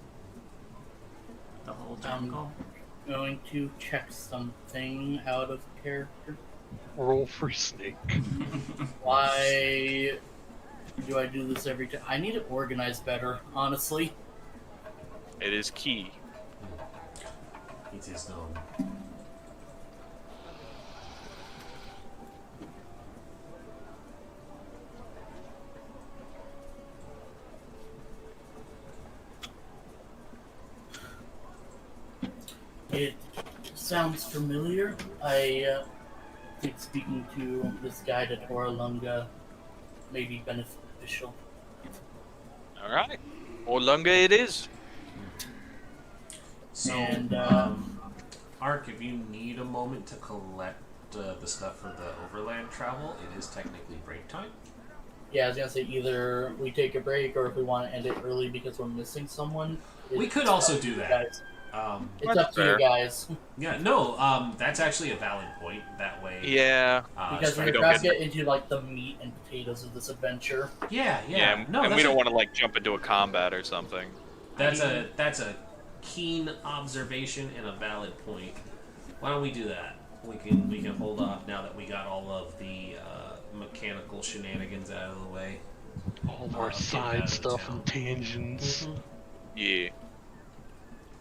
The whole jungle. Going to check something out of character. Roll for snake. Why do I do this every time? I need to organize better, honestly. It is key. It is known. It sounds familiar. I think speaking to this guide at Oralunga may be beneficial. All right, Orlunga it is. So, And, Ark, if you need a moment to collect the stuff for the overland travel, it is technically break time. Yeah, I was gonna say either we take a break or if we want to end it early because we're missing someone. We it's could also up to do you that. guys. It's That's up to fair. you guys. Yeah, no, that's actually a valid point. That way, Yeah. Because we we're don't trying to get- get into like the meat and potatoes of this adventure. yeah. Yeah, No, and that's we don't a, want to like jump into a combat or something. That's a keen observation and a valid point. Why don't we do that? We can hold off now that we got all of the mechanical shenanigans out of the way. All of our getting out side of stuff town. and tangents. Yeah.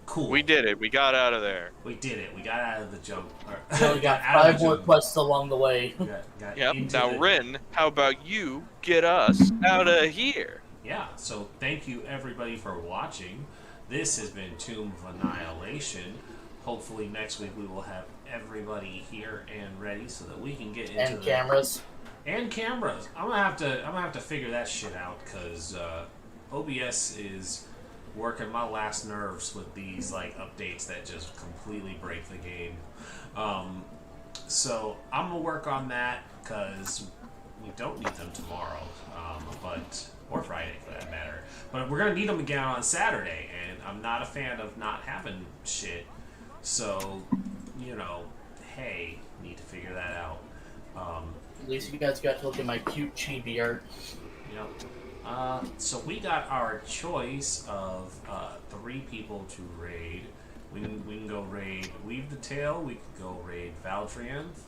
Cool. We did it. We got out of there. We did it. We got out of the jump. We only got out of 5 the more jungle. quests along the way. Got Yep. into Now, the- Rin, how about you get us out of here? Yeah, so thank you everybody for watching. This has been Tomb of Annihilation. Hopefully next week we will have everybody here and ready so that we can get into And cameras. and cameras. I'm gonna have to figure that shit out because OBS is working my last nerves with these like updates that just completely break the game. So I'm gonna work on that because we don't need them tomorrow, or Friday for that matter. But we're gonna need them again on Saturday, and I'm not a fan of not having shit. So, hey, need to figure that out. At least you guys got to look at my cute chibi art. Yep. So we got our choice of 3 people to raid. We can go raid Weave the Tail, we could go raid Valdrianth,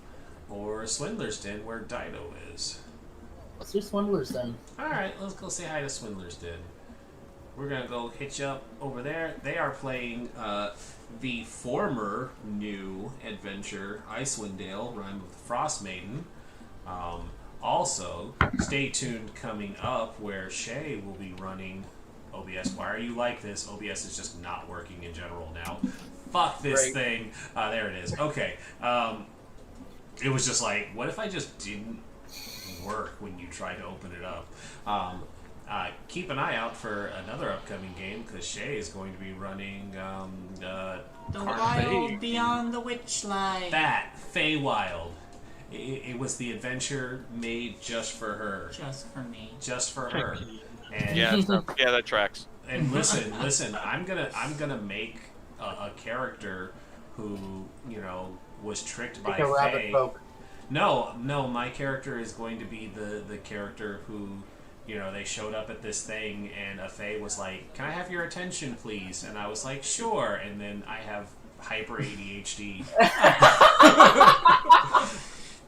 or Swindler's Den where Dido is. Let's do Swindlers then. Alright, let's go say hi to Swindler's Den. We're gonna go hitch up over there. They are playing the former new adventure, Icewind Dale, rhymed with Frost Maiden. Also, stay tuned coming up where Shay will be running OBS. Why are you like this? OBS is just not working in general now. Fuck this thing. There it is. Okay. It was just like, what if I just didn't work when you try to open it up? Keep an eye out for another upcoming game because Shay is going to be running The Wild Beyond the Witchlight. that Feywild. It was the adventure made just for her. Just for me. Just for her. And Yeah, yeah, that tracks. and listen. I'm gonna make a character who was tricked by Like a rabbit Fae. folk. No, my character is going to be the character who, they showed up at this thing and a Fae was like, "Can I have your attention, please?" And I was like, "Sure." And then I have hyper ADHD.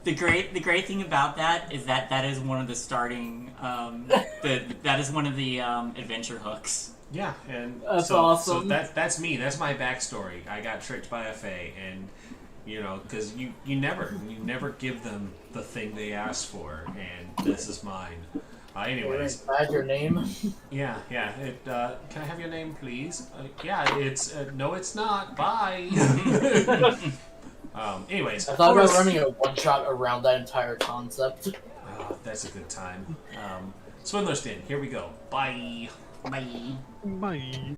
The great thing about that is that is one of the starting that is one of the adventure hooks. Yeah, and That's so awesome. that's me. That's my backstory. I got tricked by a Fae, and because you never give them the thing they asked for, and this is mine. Anyways, Add your name. yeah. Can I have your name, please? Yeah, it's no, it's not. Bye. Anyways, I thought about running a one-shot around that entire concept. oh, that's a good time. Swindler's Den. Here we go. Bye. Bye. Bye.